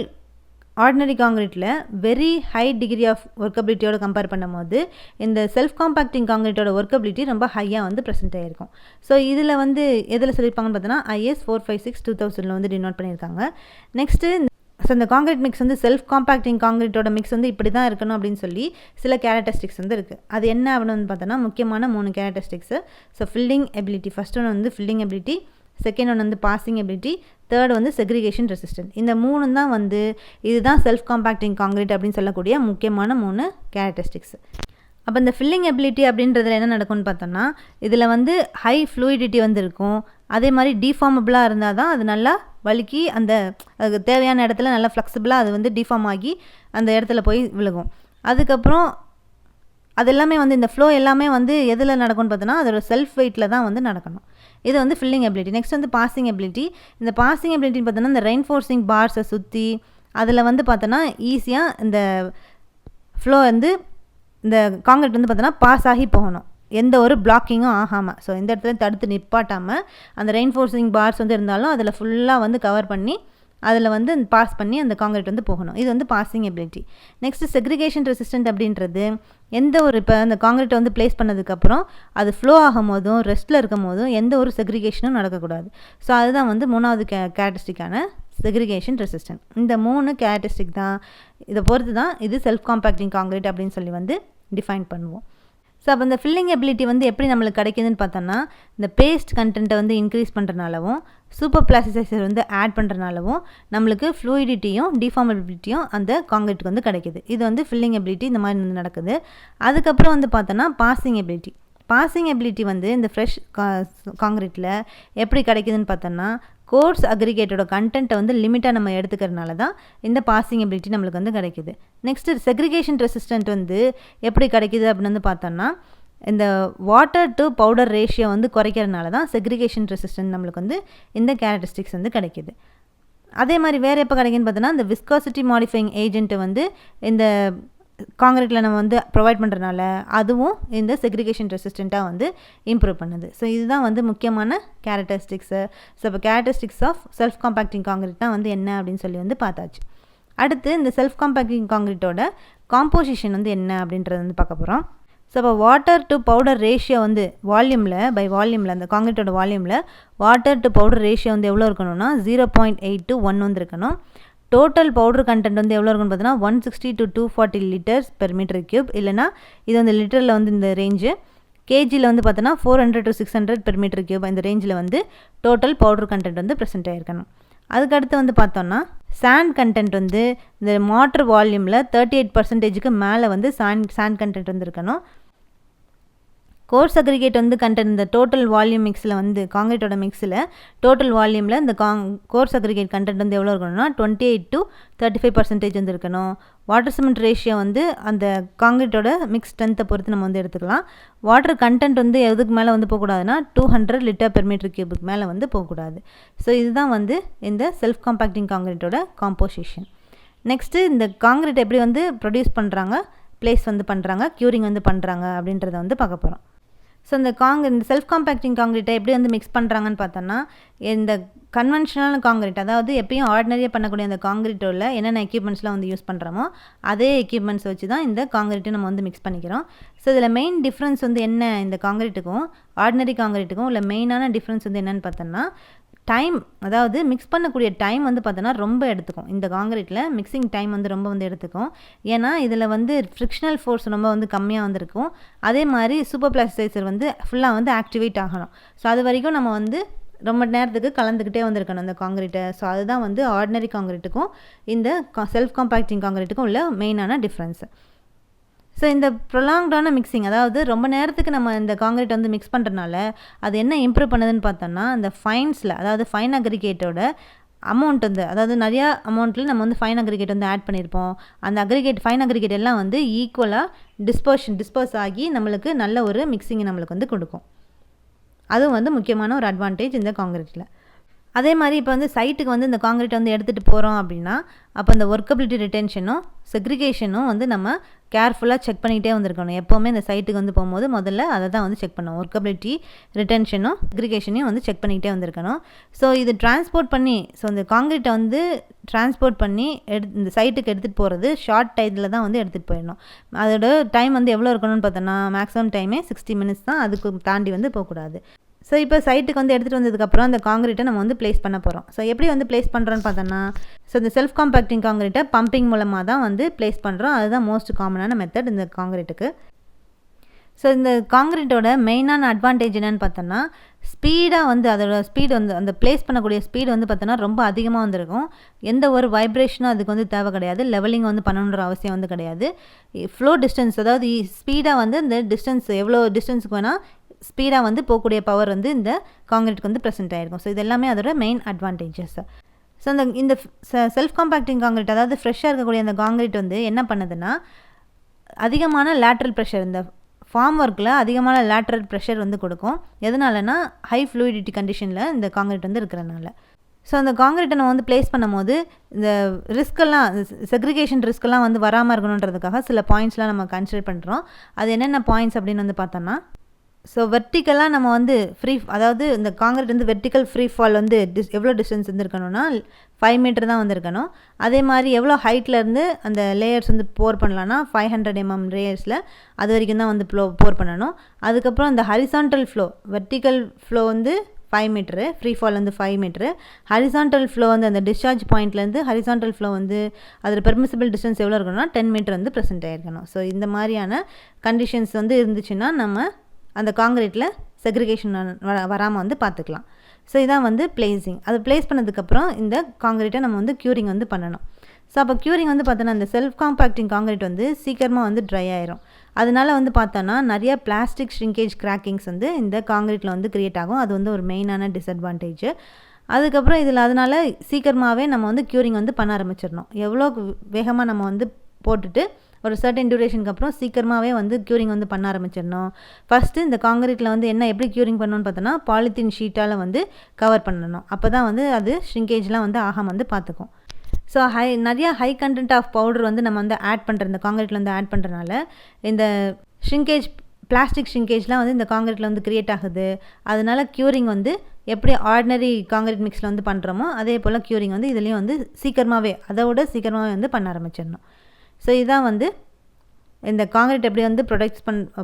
ஆர்டினரி காங்கிரீட்டில் வெரி ஹை டிகிரி ஆஃப் ஒர்க்கபிலிட்டியோட கம்பேர் பண்ணும்போது இந்த செல்ஃப் காம்பேக்டிங் காங்கிரீட்டோட ஒர்க்கபிலிட்டி ரொம்ப ஹையாக வந்து ப்ரெசென்ட் ஆகிருக்கும். ஸோ இதில் வந்து எதில் சொல்லியிருப்பாங்கன்னு பார்த்தோன்னா IS 456/2000 வந்து டினோட் பண்ணியிருக்காங்க. நெக்ஸ்ட்டு ஸோ இந்த காங்கிரீட் மிக்ஸ் வந்து செல்ஃப் காம்பேக்டிங் காங்கிரீட்டோட மிக்ஸ் வந்து இப்படி தான் இருக்கணும் அப்படின்னு சொல்லி சில கேரக்டரிஸ்டிக்ஸ் வந்து இருக்குது. அது என்ன அப்படின்னு பார்த்தோன்னா முக்கியமான 3 characteristics. So filling ability, first ஒன்று வந்து ஃபில்லிங் எபிலிட்டி, செகண்ட் ஒன்று வந்து பாசிங் எபிலிட்டி, தேர்ட் வந்து செக்ரிகேஷன் ரெசிஸ்டன்ட். இந்த 3 தான் வந்து இதுதான் செல்ஃப் காம்பேக்டிங் காங்கிரீட் அப்படின்னு சொல்லக்கூடிய முக்கியமான 3 கேரக்டரிஸ்டிக்ஸ். அப்போ இந்த ஃபில்லிங் எபிலிட்டி அப்படின்றதுல என்ன நடக்கும்னு பார்த்தோம்னா இதில் வந்து ஹை ஃப்ளூயிடிட்டி வந்து இருக்கும். அதே மாதிரி டிஃபார்மபிளாக இருந்தால் தான் அது நல்லா வலிக்கி அந்த அதுக்கு தேவையான இடத்துல நல்லா ஃப்ளெக்சிபிளாக அது வந்து டிஃபார்ம் ஆகி அந்த இடத்துல போய் விழுகும். அதுக்கப்புறம் அது எல்லாமே வந்து இந்த ஃப்ளோ எல்லாமே வந்து எதில் நடக்கும்னு பார்த்தோன்னா அதோட செல்ஃப் வெயிட்டில் தான் வந்து நடக்கணும். இது வந்து ஃபில்லிங் எபிலிட்டி. நெக்ஸ்ட் வந்து பாசிங் எபிலிட்டி. இந்த பாசிங் எபிலிட்டின்னு பார்த்தோன்னா இந்த ரெயின்ஃபோர்ஸிங் பார்ஸை சுற்றி அதில் வந்து பார்த்தோன்னா ஈஸியாக இந்த ஃப்ளோ வந்து இந்த காங்கிரீட் வந்து பார்த்தோன்னா பாஸ் ஆகி போகணும், எந்த ஒரு பிளாக்கிங்கும் ஆகாமல். ஸோ இந்த இடத்துல தடுத்து நிப்பாட்டாமல் அந்த ரெயின்ஃபோர்ஸிங் பார்ஸ் வந்து இருந்தாலும் அதில் ஃபுல்லாக வந்து கவர் பண்ணி அதில் வந்து பாஸ் பண்ணி அந்த காங்கிரீட் வந்து போகணும். இது வந்து passing ability. Next segregation resistant அப்படின்றது எந்த ஒரு இப்போ அந்த காங்கிரீட்டை வந்து பிளேஸ் பண்ணதுக்கப்புறம் அது ஃப்ளோ ஆகும் போதும் ரெஸ்ட்டில் இருக்கும் போதும் எந்த ஒரு செக்ரிகேஷனும் நடக்கக்கூடாது. ஸோ அதுதான் வந்து 3வது கேரக்டரிஸ்டிக்கான செக்ரிகேஷன் ரெசிஸ்டன்ட். இந்த 3 கேரக்டரிஸ்டிக் தான் இதை பொறுத்து தான் இது செல்ஃப் காம்பேக்டிங் காங்கிரீட் அப்படின்னு சொல்லி வந்து டிஃபைன் பண்ணுவோம். ஸோ அப்போ இந்த ஃபில்லிங் எபிலிட்டி வந்து எப்படி நம்மளுக்கு கிடைக்குதுன்னு பார்த்தோம்னா, இந்த பேஸ்ட் கண்டென்ட்டை வந்து இன்க்ரீஸ் பண்ணுறனாலவும் சூப்பர் பிளாஸ்டிசைசர் வந்து ஆட் பண்ணுறனாலவும் நம்மளுக்கு ஃப்ளூயிடிட்டியும் டிஃபார்மபிலிட்டியும் அந்த காங்கிரீட்டுக்கு வந்து கிடைக்குது. இது வந்து ஃபில்லிங் எபிலிட்டி இந்த மாதிரி வந்து நடக்குது. அதுக்கப்புறம் வந்து பார்த்தோன்னா பாசிங் எபிலிட்டி வந்து இந்த ஃப்ரெஷ் காங்கிரீட்டில் எப்படி கிடைக்குதுன்னு பார்த்தோன்னா, கோர்ஸ் அக்ரிகேட்டோட கண்டென்ட்டை வந்து லிமிட்டாக நம்ம எடுத்துக்கிறதுனால தான் இந்த பாசிங் எபிலிட்டி நம்மளுக்கு வந்து கிடைக்குது. நெக்ஸ்ட்டு செக்ரிகேஷன் ரெசிஸ்டன்ட் வந்து எப்படி கிடைக்குது அப்படின்னு வந்து பார்த்தோன்னா, இந்த வாட்டர் டு பவுடர் ரேஷியோ வந்து குறைக்கிறதுனால தான் செக்ரிகேஷன் ரெசிஸ்டன்ட் நம்மளுக்கு வந்து இந்த கேரக்டரிஸ்டிக்ஸ் வந்து கிடைக்குது. அதே மாதிரி வேறு எப்போ கிடைக்குன்னு பார்த்தோன்னா, இந்த விஸ்காசிட்டி மாடிஃபைங் ஏஜென்ட்டு வந்து இந்த காங்கிரீட்டில் நம்ம வந்து ப்ரொவைட் பண்ணுறதுனால அதுவும் இந்த செக்ரிகேஷன் ரெசிஸ்டண்ட்டாக வந்து இம்ப்ரூவ் பண்ணுது. ஸோ இதுதான் வந்து முக்கியமான கேரக்டரிஸ்டிக்ஸு. ஸோ இப்போ characteristics of self compacting concrete தான் வந்து என்ன அப்படின்னு சொல்லி வந்து பார்த்தாச்சு. அடுத்து இந்த செல்ஃப் காம்பேக்டிங் காங்கிரீட்டோட காம்போசிஷன் வந்து என்ன அப்படின்றது வந்து பார்க்க போகிறோம். ஸோ இப்போ வாட்டர் டு பவுடர் ரேஷியோ வந்து வால்யூமில் அந்த காங்கிரீட்டோட வால்யூமில் வாட்டர் டு பவுடர் ரேஷியோ வந்து எவ்வளோ இருக்கணும்னா 0.8 to 1 வந்து இருக்கணும். டோட்டல் பவுடர் கண்டென்ட் வந்து எவ்வளோ இருக்குன்னு பார்த்தீங்கன்னா 160 to 240 litres per metre cube. இல்லைனா இது வந்து லிட்டரில் வந்து இந்த ரேஞ்சு, கேஜியில் வந்து பார்த்தோன்னா 400 to 600 பெர் மீட்டர் கியூப் இந்த ரேஞ்சில் வந்து டோட்டல் பவுடர் கண்டென்ட் வந்து ப்ரெசென்ட் ஆகிருக்கணும். அதுக்கடுத்து வந்து பார்த்தோன்னா சாண்ட் கண்டென்ட் வந்து இந்த வாட்டர் வால்யூமில் 38% மேலே வந்து சாண்ட் கண்டென்ட் வந்து இருக்கணும். கோர்ஸ் அக்ரிகேட் வந்து கண்டென்ட் இந்த டோட்டல் வால்யூம் மிக்ஸில் வந்து காங்கிரீட்டோட மிக்ஸில் டோட்டல் வால்யூமில் இந்த கோர்ஸ் அக்ரிகேட் கண்டென்ட் வந்து எவ்வளோ இருக்கணும்னா 28 to 35% வந்து இருக்கணும். வாட்டர் சிமெண்ட் ரேஷியோ வந்து அந்த காங்கிரீட்டோட மிக்ஸ் ஸ்ட்ரென்த்தை பொறுத்து நம்ம வந்து எடுத்துக்கலாம். வாட்டர் கண்டென்ட் வந்து எதுக்கு மேலே வந்து போகக்கூடாதுன்னா 200 லிட்டர் பெர் மீட்டர் கியூபுக்கு மேலே வந்து போகக்கூடாது. ஸோ இதுதான் வந்து இந்த செல்ஃப் காம்பேக்டிங் காங்கிரீட்டோட காம்போசிஷன். நெக்ஸ்ட்டு இந்த காங்கிரீட் எப்படி வந்து ப்ரொடியூஸ் பண்ணுறாங்க, ப்ளேஸ் வந்து பண்ணுறாங்க, க்யூரிங் வந்து பண்ணுறாங்க அப்படின்றத வந்து பார்க்க போகிறோம். ஸோ இந்த செல்ஃப் காம்பேக்டிங் காங்கிரீட்டை எப்படி வந்து மிக்ஸ் பண்ணுறாங்கன்னு பார்த்தோன்னா, இந்த கன்வென்ஷனல் காங்கிரீட், அதாவது எப்பயும் ஆர்டினரியாக பண்ணக்கூடிய அந்த காங்கிரீட்டோட என்னென்ன எக்யூப்மெண்ட்ஸ்லாம் வந்து யூஸ் பண்ணுறோமோ அதே எக்யூப்மெண்ட்ஸ் வச்சு தான் இந்த காங்கிரீட்டை நம்ம வந்து மிக்ஸ் பண்ணிக்கிறோம். ஸோ இதில் மெயின் டிஃப்ரென்ஸ் வந்து என்ன, இந்த காங்கிரீட்டுக்கும் ஆர்டினரி காங்கிரீட்டுக்கும் உள்ள மெயினான டிஃப்ரென்ஸ் வந்து என்னென்னு பார்த்தோன்னா டைம். அதாவது மிக்ஸ் பண்ணக்கூடிய டைம் வந்து பார்த்தோன்னா ரொம்ப எடுத்துக்கும். இந்த காங்கிரீட்டில் மிக்சிங் டைம் வந்து ரொம்ப வந்து எடுத்துக்கும். ஏன்னா இதில் வந்து ஃப்ரிக்ஷனல் ஃபோர்ஸ் ரொம்ப வந்து கம்மியாக வந்துருக்கும். அதே மாதிரி சூப்பர் பிளாஸ்டிசைசர் வந்து ஃபுல்லாக வந்து ஆக்டிவேட் ஆகணும். ஸோ அது வரைக்கும் நம்ம வந்து ரொம்ப நேரத்துக்கு கலந்துக்கிட்டே வந்திருக்கணும் அந்த காங்கிரீட்டை. ஸோ அதுதான் வந்து ஆர்டினரி காங்கிரீட்டுக்கும் இந்த செல்ஃப் காம்பேக்டிங் காங்கிரீட்டுக்கும் உள்ள மெயினான டிஃப்ரென்ஸு. ஸோ இந்த ப்ரொலாங்டான மிக்சிங், அதாவது ரொம்ப நேரத்துக்கு நம்ம இந்த காங்கிரீட் வந்து மிக்ஸ் பண்ணுறதுனால அது என்ன இம்ப்ரூவ் பண்ணுதுன்னு பார்த்தோன்னா, அந்த ஃபைன்ஸில், அதாவது ஃபைன் அக்ரிகேட்டோட அமௌண்ட் வந்து, அதாவது நிறையா அமௌண்ட்டில் நம்ம வந்து ஃபைன் அக்ரிகேட் வந்து ஆட் பண்ணியிருப்போம். அந்த ஃபைன் அக்ரிகேட் எல்லாம் வந்து ஈக்குவலாக டிஸ்பர்ஸ் ஆகி நம்மளுக்கு நல்ல ஒரு மிக்சிங்கை நம்மளுக்கு வந்து கொடுக்கும். அதுவும் வந்து முக்கியமான ஒரு அட்வான்டேஜ் இந்த காங்கிரீட்டில். அதே மாதிரி இப்போ வந்து சைட்டுக்கு வந்து இந்த காங்கிரீட் வந்து எடுத்துகிட்டு போகிறோம் அப்படின்னா, அப்போ இந்த ஒர்க்கபிலிட்டி ரிட்டென்ஷனும் செக்ரிகேஷனும் வந்து நம்ம கேர்ஃபுல்லாக செக் பண்ணிகிட்டே வந்திருக்கணும். எப்போவுமே இந்த சைட்டுக்கு வந்து போகும்போது முதல்ல அதை தான் வந்து செக் பண்ணணும். ஒர்க்கபிலிட்டி ரிட்டென்ஷனும் செக்ரிகேஷனையும் வந்து செக் பண்ணிக்கிட்டே வந்திருக்கணும். ஸோ இது டிரான்ஸ்போர்ட் பண்ணி, ஸோ இந்த காங்கிரீட்டை வந்து டிரான்ஸ்போர்ட் பண்ணி இந்த சைட்டுக்கு எடுத்துகிட்டு போகிறது ஷார்ட் டைமில் தான் வந்து எடுத்துகிட்டு போயிடணும். அதோட டைம் வந்து எவ்வளோ இருக்கணும்னு பார்த்தோன்னா மேக்ஸிமம் டைமே 60 minutes தான். அதுக்கு தாண்டி வந்து போகக்கூடாது. ஸோ இப்போ சைட்டுக்கு வந்து எடுத்துகிட்டு வந்ததுக்கப்புறம் அந்த காங்கிரீட்டை நம்ம வந்து ப்ளேஸ் பண்ண போகிறோம். ஸோ எப்படி வந்து ப்ளேஸ் பண்ணுறோன்னு பார்த்தோன்னா, ஸோ இந்த செல்ஃப் காம்பேக்டிங் காங்கிரீட்டை பம்பிங் மூலமாக தான் வந்து ப்ளேஸ் பண்ணுறோம். அதுதான் மோஸ்ட் காமனான மெத்தட் இந்த காங்கிரீட்டுக்கு. ஸோ இந்த காங்கிரீட்டோட மெயினான அட்வான்டேஜ் என்னென்னு பார்த்தோன்னா, ஸ்பீடாக வந்து அதோட ஸ்பீடு வந்து அந்த ப்ளேஸ் பண்ணக்கூடிய ஸ்பீடு வந்து பார்த்தோன்னா ரொம்ப அதிகமாக வந்துருக்கும். எந்த ஒரு வைப்ரேஷனும் அதுக்கு வந்து தேவை கிடையாது. லெவலிங் வந்து பண்ணணுன்ற அவசியம் வந்து கிடையாது. ஃப்ளோ டிஸ்டன்ஸ், அதாவது ஸ்பீடாக வந்து இந்த டிஸ்டன்ஸ் எவ்வளோ டிஸ்டன்ஸுக்கு வேணால் ஸ்பீடாக வந்து போகக்கூடிய பவர் வந்து இந்த காங்கிரீட்டுக்கு வந்து ப்ரெசென்ட் ஆகிருக்கும். ஸோ இது எல்லாமே அதோட மெயின் அட்வான்டேஜஸ். ஸோ இந்த செல்ஃப் காம்பேக்டிங் காங்கிரீட், அதாவது ஃப்ரெஷ்ஷாக இருக்கக்கூடிய அந்த காங்கிரீட் வந்து என்ன பண்ணுதுன்னா, அதிகமான லேட்ரல் ப்ரெஷர், இந்த ஃபார்ம் ஒர்க்கில் அதிகமான லேட்ரல் ப்ரெஷர் வந்து கொடுக்கும். எதனாலனா ஹை ஃப்ளூயிடிட்டி கண்டிஷனில் இந்த காங்கிரீட் வந்து இருக்கிறனால. ஸோ அந்த காங்கிரீட்டை நம்ம வந்து ப்ளேஸ் பண்ணும் போது இந்த ரிஸ்க்கெல்லாம், செக்ரிகேஷன் ரிஸ்க்கெல்லாம் வந்து வராமல் இருக்கணுன்றதுக்காக சில பாயிண்ட்ஸ்லாம் நம்ம கன்சிடர் பண்ணுறோம். அது என்னென்ன பாயிண்ட்ஸ் அப்படின்னு வந்து பார்த்தோன்னா, ஸோ வெர்டிக்கலாக நம்ம வந்து அதாவது இந்த காங்கிரீட் வந்து வெர்டிக்கல் ஃப்ரீ ஃபால் வந்து எவ்வளோ டிஸ்டன்ஸ் வந்து இருக்கணும்னா 5 மீட்டர் தான் வந்து இருக்கணும். அதே மாதிரி எவ்வளோ ஹைட்லேருந்து அந்த லேயர்ஸ் வந்து போர் பண்ணலான்னா 500 mm லேயர்ஸில் அது வரைக்கும் தான் வந்து போர் பண்ணணும். அதுக்கப்புறம் அந்த ஹரிசான்டல் ஃப்ளோ, வெர்டிக்கல் ஃப்ளோ வந்து 5 மீட்டரு, ஃப்ரீ ஃபால் வந்து 5 மீட்டரு, ஹரிசான்டல் ஃப்ளோ வந்து அந்த டிஸ்சார்ஜ் பாயிண்ட்லேருந்து ஹரிசான்டல் ஃப்ளோ வந்து அதில் பெர்மிசிபிள் டிஸ்டன்ஸ் எவ்வளோ இருக்கணும்னா 10 மீட்டர் வந்து ப்ரெசென்ட் ஆகிருக்கணும். ஸோ இந்த மாதிரியான கண்டிஷன்ஸ் வந்து இருந்துச்சுன்னா நம்ம அந்த காங்கிரீட்டில் செக்ரிகேஷன் வராமல் வந்து பார்த்துக்கலாம். ஸோ இதான் வந்து பிளேசிங். அது பிளேஸ் பண்ணதுக்கப்புறம் இந்த காங்கிரீட்டை நம்ம வந்து க்யூரிங் வந்து பண்ணணும். ஸோ அப்போ க்யூரிங் வந்து பார்த்தோன்னா அந்த செல்ஃப் காம்பேக்டிங் காங்கிரீட் வந்து சீக்கிரமாக வந்து ட்ரை ஆயிரும். அதனால வந்து பார்த்தோன்னா நிறைய பிளாஸ்டிக் ஷ்ரிங்கேஜ் கிராக்கிங்ஸ் வந்து இந்த காங்கிரீட்டில் வந்து க்ரியேட் ஆகும். அது வந்து ஒரு மெயினான டிஸ்அட்வான்டேஜ். அதுக்கப்புறம் இதில் அதனால் சீக்கிரமாகவே நம்ம வந்து க்யூரிங் வந்து பண்ண ஆரம்பிச்சிடணும். எவ்வளோ வேகமாக நம்ம வந்து போட்டுட்டு ஒரு சர்டன் டியூரேஷனுக்கு அப்புறம் சீக்கிரமாகவே வந்து க்யூரிங் வந்து பண்ண ஆரம்பிச்சிடணும். ஃபஸ்ட்டு இந்த காங்கிரீட்டில் வந்து என்ன எப்படி க்யூரிங் பண்ணணும்னு பார்த்தோன்னா பாலித்தீன் ஷீட்டால் வந்து கவர் பண்ணணும். அப்போ தான் வந்து அது ஷ்ரிங்கேஜ்லாம் வந்து ஆகாமல் வந்து பார்த்துக்கும். ஸோ நிறையா ஹை கண்டென்ட் ஆஃப் பவுடர் வந்து நம்ம வந்து ஆட் பண்ணுற இந்த காங்கிரீட்டில் வந்து ஆட் பண்ணுறதுனால இந்த ஷ்ரிங்கேஜ் பிளாஸ்டிக் ஷ்ரிங்கேஜ்லாம் வந்து இந்த காங்கிரீட்டில் வந்து க்ரியேட் ஆகுது. அதனால க்யூரிங் வந்து எப்படி ஆர்டினரி காங்கிரீட் மிக்ஸில் வந்து பண்ணுறோமோ அதே போல் க்யூரிங் வந்து இதுலேயும் வந்து சீக்கிரமாகவே அதோட சீக்கிரமாகவே வந்து பண்ண ஆரம்பிச்சிடணும். ஸோ இதுதான் வந்து இந்த காங்கிரீட் எப்படி வந்து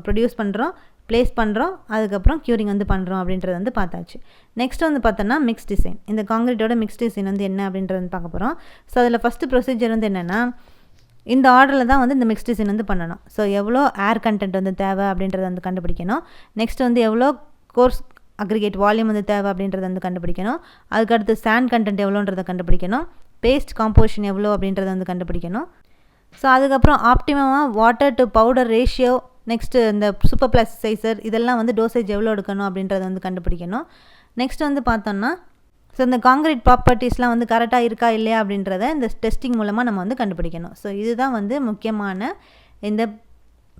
ப்ரொடியூஸ் பண்ணுறோம், ப்ளேஸ் பண்ணுறோம், அதுக்கப்புறம் க்யூரிங் வந்து பண்ணுறோம் அப்படின்றது வந்து பார்த்தாச்சு. நெக்ஸ்ட் வந்து பார்த்தோன்னா மிக்ஸ் டிசைன். இந்த காங்கிரீட்டோட மிக்ஸ் டிசைன் வந்து என்ன அப்படின்றது வந்து பார்க்க போகிறோம். ஸோ அதில் ஃபஸ்ட்டு ப்ரொசீஜர் வந்து என்னென்னா இந்த ஆர்டரில் தான் வந்து இந்த மிக்ஸ் டிசைன் வந்து பண்ணணும். ஸோ எவ்வளோ ஏர் கண்டென்ட் வந்து தேவை அப்படின்றத வந்து கண்டுபிடிக்கணும். நெக்ஸ்ட் வந்து எவ்வளோ கோர்ஸ் அக்ரிகேட் வால்யூம் வந்து தேவை அப்படின்றத வந்து கண்டுபிடிக்கணும். அதுக்கடுத்து சாண்ட் கண்டென்ட் எவ்வளோன்றதை கண்டுபிடிக்கணும். பேஸ்ட் காம்போசிஷன் எவ்வளோ அப்படின்றத வந்து கண்டுபிடிக்கணும். ஸோ அதுக்கப்புறம் ஆப்டிமமாக water to powder ratio, next இந்த சூப்பர் பிளாஸ்டிசைசர் இதெல்லாம் வந்து டோசேஜ் எவ்வளோ எடுக்கணும் அப்படின்றத வந்து கண்டுபிடிக்கணும். நெக்ஸ்ட் வந்து பார்த்தோன்னா ஸோ இந்த காங்கிரீட் ப்ராப்பர்ட்டிஸ்லாம் வந்து கரெக்டாக இருக்கா இல்லையா அப்படின்றத இந்த டெஸ்டிங் மூலமாக நம்ம வந்து கண்டுபிடிக்கணும். ஸோ இதுதான் வந்து முக்கியமான இந்த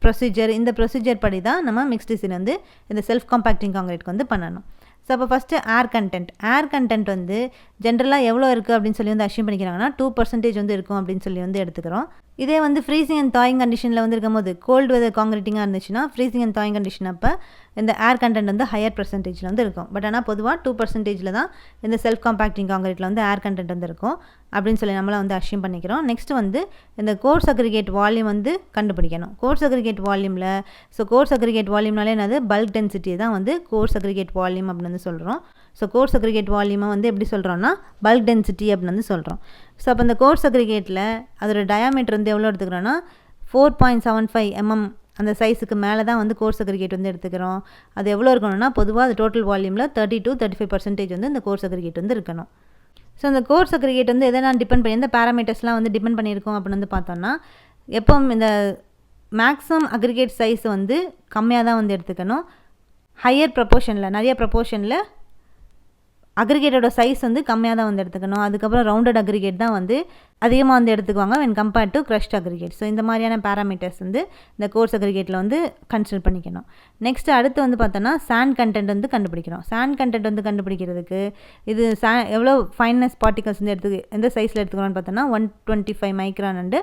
ப்ரொசீஜர். இந்த ப்ரொசீஜர் படி தான் நம்ம மிக்ஸ் டிசைன் வந்து இந்த செல்ஃப் காம்பேக்டிங் காங்கிரீட்க்கு வந்து பண்ணணும். ஸோ அப்போ ஃபஸ்ட்டு ஏர் கண்டென்ட் வந்து ஜென்ரலாக எவ்வளோ இருக்குது அப்படின்னு சொல்லி வந்து அஷ்யூம் பண்ணிக்கிறாங்கன்னா 2% வந்து இருக்கும் அப்படின்னு சொல்லி வந்து எடுத்துக்கிறோம். இதே வந்து ஃப்ரீசிங் அண்ட் தாயிங் கண்டிஷனில் வந்து இருக்கும்போது கோல்டு வெதர் காங்கிரீட்டிங்காக இருந்துச்சுன்னா ஃப்ரீசிங் அண்ட் தாயிங் கண்டிஷன் அப்போ இந்த ஏர் கண்டென்ட் வந்து ஹையர் பர்சன்டேஜில் வந்து இருக்கும். பட் ஆனால் பொதுவாக 2% தான் இந்த செல்ஃப் காம்பேக்டிங் காங்கிரீட்டில் வந்து ஏர் கண்டென்ட் வந்து இருக்கும் அப்படின்னு சொல்லி நம்மளாம் வந்து அஷ்யூம் பண்ணிக்கிறோம். நெக்ஸ்ட் வந்து இந்த கோர்ஸ் அக்ரிகேட் வால்யூம் வந்து கண்டுபிடிக்கணும். கோர்ஸ் அக்ரிகேட் வால்யூமில் கோர்ஸ் அக்ரிகேட் வால்யூம்னாலே என்னது பல்க் டென்சிட்டி தான் வந்து கோர்ஸ் அக்ரிகேட் வால்யூம் அப்படின்னு வந்து சொல்கிறோம். ஸோ கோர்ஸ் அக்ரிகேட் வால்யூமை வந்து எப்படி சொல்கிறோன்னா பல்க் டென்சிட்டி அப்படின்னு வந்து சொல்கிறோம். ஸோ அப்போ இந்த கோர்ஸ் அக்ரிகேட்டில் அதோட டயாமீட்டர் வந்து எவ்வளோ எடுத்துக்கிறோன்னா 4.75 mm அந்த சைஸுக்கு மேலே தான் வந்து கோர்ஸ் அக்ரிகேட் வந்து எடுத்துக்கிறோம். அது எவ்வளோ இருக்கணும்னா பொதுவாக அது டோட்டல் வால்யூமில் 30 to 35% வந்து இந்த கோர்ஸ் அக்ரிகேட் வந்து இருக்கணும். ஸோ அந்த கோர்ஸ் அக்ரிகேட் வந்து எதனால் டிபெண்ட் பண்ணி எந்த பேராமீட்டர்ஸ்லாம் வந்து டிபெண்ட் பண்ணியிருக்கோம் அப்படின்னு வந்து பார்த்தோன்னா எப்போ இந்த மேக்ஸிமம் அக்ரிகேட் சைஸ் வந்து கம்மியாக தான் வந்து எடுத்துக்கணும். ஹையர் ப்ரப்போர்ஷனில் நிறைய ப்ரப்போர்ஷனில் அக்ரிகேட்டோட சைஸ் வந்து கம்மியாக தான் வந்து எடுத்துக்கணும். அதுக்கப்புறம் ரவுண்டட் அக்ரிகேட் தான் வந்து அதிகமாக வந்து எடுத்துக்குவாங்க when compared to crushed aggregate. So இந்த மாதிரியான பேராமீட்டர்ஸ் வந்து இந்த கோர்ஸ் அக்ரிகேட்டில் வந்து கன்சிடர் பண்ணிக்கணும். நெக்ஸ்ட் அடுத்து வந்து பார்த்தோன்னா சாண்ட் கண்டென்ட் வந்து கண்டுபிடிக்கிறோம். சாண்ட் கண்டென்ட் வந்து கண்டுபிடிக்கிறதுக்கு இது எவ்வளோ ஃபைனஸ் பார்ட்டிகல்ஸ் வந்து எந்த சைஸில் எடுத்துக்கிறோன்னு பார்த்தோன்னா 125 மைக்ரான் அண்டு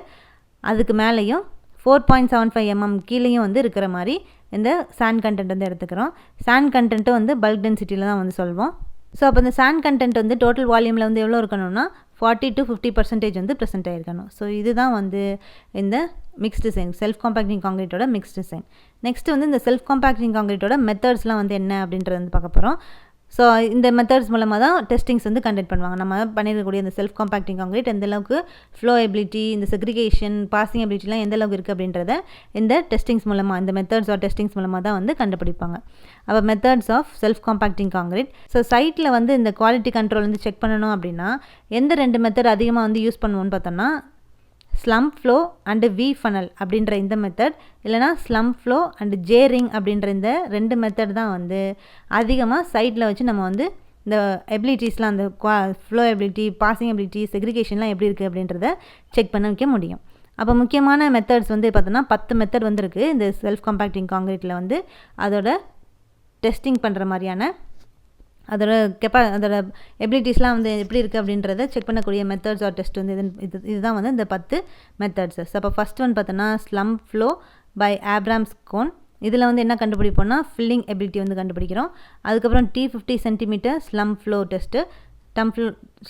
அதுக்கு மேலேயும் 4.75 mm கீழேயும் வந்து இருக்கிற மாதிரி இந்த சாண்ட் கண்டென்ட் வந்து எடுத்துக்கிறோம். சாண்ட் கண்டென்ட்டு வந்து பல்க் டென்சிட்டியில் தான் வந்து சொல்வோம். ஸோ அப்போ இந்த சாண்ட் கண்டென்ட் வந்து டோட்டல் வால்யூமில் வந்து எவ்வளோ இருக்கணும்னா 40 to 50% வந்து ப்ரெசென்ட் ஆகிருக்கணும். ஸோ இதுதான் வந்து இந்த மிக்ஸ் டிசைன் செல்ஃப் காம்பேக்டிங் காங்கிரீட்டோட மிக்ஸ் டிசைன். நெக்ஸ்ட்டு வந்து இந்த செல்ஃப் காம்பேக்டிங் காங்கிரீட்டோட மெத்தட்ஸ்லாம் வந்து என்ன அப்படின்றது வந்து பார்க்க போகிறோம். ஸோ இந்த மெத்தட்ஸ் மூலமாக தான் டெஸ்டிங்ஸ் வந்து கண்டக்ட் பண்ணுவாங்க. நம்ம பண்ணியிருக்கக்கூடிய இந்த செல்ஃப் காம்பேக்டிங் காங்கிரீட் எந்த அளவுக்கு ஃப்ளோ எபிலிட்டி, இந்த செக்ரிகேஷன், பாசிங் எபிலிட்டிலாம் எந்த அளவுக்கு இருக்குது அப்படின்றத இந்த டெஸ்டிங்ஸ் மூலமாக இந்த மெத்தட்ஸ் ஆர் டெஸ்டிங்ஸ் மூலமாக தான் வந்து கண்டுபிடிப்பாங்க. அப்போ methods of self compacting concrete. So சைட்டில் வந்து இந்த குவாலிட்டி கண்ட்ரோல் வந்து செக் பண்ணணும் அப்படின்னா எந்த 2 மெத்தட் அதிகமாக வந்து யூஸ் பண்ணுவோன்னு பார்த்தோன்னா slump flow and V funnel அப்படின்ற இந்த மெத்தட், இல்லைனா slump flow and J ring அப்படின்ற இந்த 2 மெத்தட் தான் வந்து அதிகமாக சைட்டில் வச்சு நம்ம வந்து இந்த எபிலிட்டிஸ்லாம் அந்த ஃப்ளோ எபிலிட்டி, பாசிங் எபிலிட்டி, செக்ரிகேஷன்லாம் எப்படி இருக்குது அப்படின்றத செக் பண்ண வைக்க முடியும். அப்போ முக்கியமான மெத்தட்ஸ் வந்து பார்த்தோன்னா 10 மெத்தட் வந்து இருக்குது இந்த செல்ஃப் காம்பேக்டிங் காங்கிரீட்டில் வந்து அதோட டெஸ்டிங் பண்ணுற மாதிரியான அதோட எபிலிட்டிஸ்லாம் வந்து எப்படி இருக்குது அப்படின்றத செக் பண்ணக்கூடிய மெத்தட்ஸ் ஆர் டெஸ்ட் வந்து இதுதான் வந்து இந்த 10 மெத்தட்ஸஸ். அப்போ ஃபஸ்ட் ஒன் பார்த்தோன்னா slump flow by Abrams cone. இதில் வந்து என்ன கண்டுபிடிப்போம்னா ஃபில்லிங் எபிலிட்டி வந்து கண்டுபிடிக்கிறோம். அதுக்கப்புறம் T50 cm slump flow test,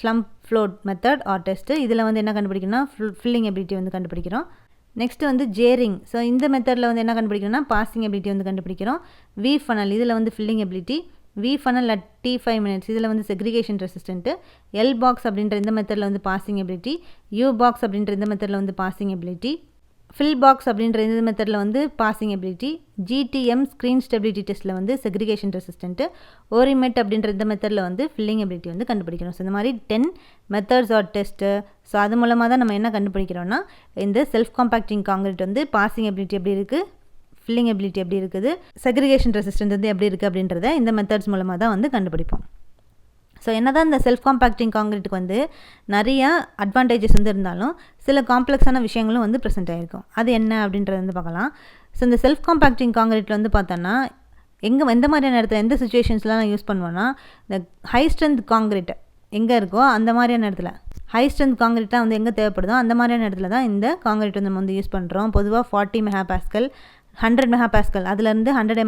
slump flow method R test. இதில் வந்து என்ன கண்டுபிடிக்கணும்னா ஃபில்லிங் எபிலிட்டி வந்து கண்டுபிடிக்கிறோம். நெக்ஸ்ட்டு வந்து ஜேரிங். ஸோ இந்த மெத்தடில் வந்து என்ன கண்டுபிடிக்கிறோம்னா பாசிங் எபிலிட்டி வந்து கண்டுபிடிக்கிறோம். வி ஃபனல் இதில் வந்து filling ability, V funnel at T5 minutes இதில் வந்து செக்ரிகேஷன் ரெசிஸ்டன்ட்டு, எல் பாக்ஸ் அப்படின்ற இந்த மெத்தடில் வந்து பாசிங் எபிலிட்டி, யூ பாக்ஸ் அப்படின்ற இந்த மெத்தடில் வந்து பாசிங் எபிலிட்டி, ஃபில் பாக்ஸ் அப்படின்ற இந்த மெத்தடில் வந்து passing ability, GTM screen stability டெஸ்ட்டில் வந்து செக்ரிகேஷன் ரெசிஸ்டன்ட்டு, ஓரிமெட் அப்படின்ற இந்த மெத்தடில் வந்து ஃபில்லிங் எபிலிட்டி வந்து கண்டுபிடிக்கணும். ஸோ இந்த மாதிரி 10 மெத்தட்ஸ் ஆர் டெஸ்ட்டு. ஸோ அது மூலமாக தான் நம்ம என்ன கண்டுபிடிக்கிறோன்னா இந்த செல்ஃப் காம்பேக்டிங் காங்கிரீட் வந்து பாசிங் எபிலிட்டி எப்படி இருக்குது, ஃபில்லிங் எபிலிட்டி எப்படி இருக்குது, செக்ரிகேஷன் ரெசிஸ்டன்ஸ் வந்து எப்படி இருக்குது அப்படின்றத இந்த மெத்தட்ஸ் மூலமாக தான் வந்து கண்டுபிடிப்போம். ஸோ என்ன தான் இந்த செல்ஃப் காம்பேக்டிங் காங்கிரீட்டுக்கு வந்து நிறையா அட்வான்டேஜஸ் வந்து இருந்தாலும் சில காம்ப்ளெக்ஸான விஷயங்களும் வந்து ப்ரெசென்ட் ஆகிருக்கும். அது என்ன அப்படின்றத வந்து பார்க்கலாம். ஸோ இந்த செல்ஃப் காம்பேக்டிங் காங்கிரீட்டில் வந்து பார்த்தோன்னா எந்த மாதிரியான இடத்துல எந்த சுச்சுவேஷன்ஸ்லாம் யூஸ் பண்ணுவோன்னா, இந்த ஹை ஸ்ட்ரென்த் காங்கிரீட் எங்கே இருக்கோ அந்த மாதிரியான இடத்துல, ஹை ஸ்ட்ரென்த் காங்கிரீட்டாக வந்து எங்கே தேவைப்படுதோ அந்த மாதிரியான இடத்துல தான் இந்த காங்கிரீட் வந்து நம்ம வந்து யூஸ் பண்ணுறோம். பொதுவாக 40 MPa 100 MPa அதுலேருந்து 40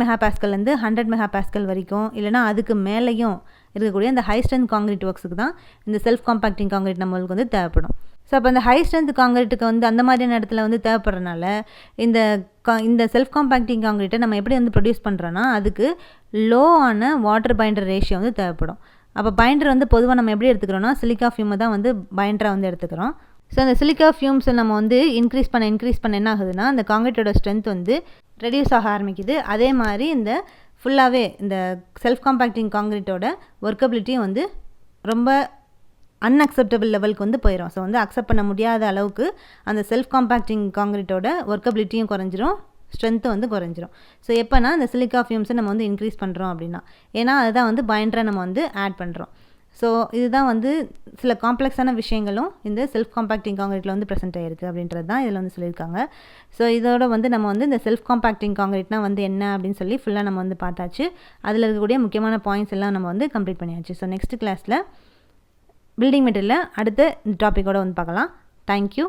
MPaலேருந்து 100 MPa வரைக்கும் இல்லைனா அதுக்கு மேலேயும் இருக்கக்கூடிய இந்த ஹை ஸ்ட்ரென்த் காங்கிரீட் ஒர்க்ஸுக்கு தான் இந்த செல்ஃப் காம்பேக்டிங் காங்கிரீட் நம்மளுக்கு வந்து தேவைப்படும். ஸோ அப்போ இந்த ஹை ஸ்ட்ரென்த் காங்கிரீட்டுக்கு வந்து அந்த மாதிரியான இடத்துல வந்து தேவைப்படுறனால இந்த செல்ஃப் காம்பேக்டிங் காங்கிரீட்டை நம்ம எப்படி வந்து ப்ரொடியூஸ் பண்ணுறோன்னா அதுக்கு லோவான வாட்டர் பைண்டர் ரேஷியோ வந்து தேவைப்படும். அப்போ பைண்டர் வந்து பொதுவாக நம்ம எப்படி எடுத்துக்கிறோன்னா சிலிக்கா ஃபியூமை தான் வந்து பைண்டராக வந்து எடுத்துக்கிறோம். ஸோ அந்த சிலிக்கா ஃபியூம்ஸை நம்ம வந்து இன்க்ரீஸ் பண்ண என்ன ஆகுதுன்னா அந்த காங்கிரீட்டோட ஸ்ட்ரென்த் வந்து ரெடியூஸ் ஆக ஆரம்பிக்குது. அதே மாதிரி இந்த ஃபுல்லாகவே இந்த செல்ஃப் காம்பேக்டிங் காங்கிரீட்டோட ஒர்க்கபிலிட்டியும் வந்து ரொம்ப அன்அக்செப்டபிள் லெவலுக்கு வந்து போயிடும். ஸோ வந்து அக்செப்ட் பண்ண முடியாத அளவுக்கு அந்த செல்ஃப் காம்பேக்டிங் காங்கிரீட்டோட ஒர்க்கபிலிட்டியும் குறைஞ்சிரும், ஸ்ட்ரென்த்து வந்து குறைஞ்சிரும். ஸோ எப்போனா இந்த சிலிக்கா ஃபியூம்ஸை நம்ம வந்து இன்க்ரீஸ் பண்ணுறோம் அப்படின்னா, ஏன்னா அதுதான் வந்து பைண்டராக நம்ம வந்து ஆட் பண்ணுறோம். ஸோ இதுதான் வந்து சில காம்ப்ளெக்ஸான விஷயங்களும் இந்த செல்ஃப் காம்பேக்டிங் காங்கிரீட்டில் வந்து ப்ரெசென்ட் ஆகிருக்கு அப்படின்றது தான் இதில் வந்து சொல்லியிருக்காங்க. ஸோ இதோட வந்து நம்ம வந்து இந்த செல்ஃப் காம்பேக்டிங் காங்கிரீட்னா வந்து என்ன அப்படின்னு சொல்லி ஃபுல்லாக நம்ம வந்து பார்த்தாச்சு. அதில் இருக்கக்கூடிய முக்கியமான பாயிண்ட்ஸ் எல்லாம் நம்ம வந்து கம்ப்ளீட் பண்ணியாச்சு. ஸோ நெக்ஸ்ட் கிளாஸில் பில்டிங் மெட்டீரியலில் அடுத்த டாப்பிக்கோடு வந்து பார்க்கலாம். தேங்க்யூ.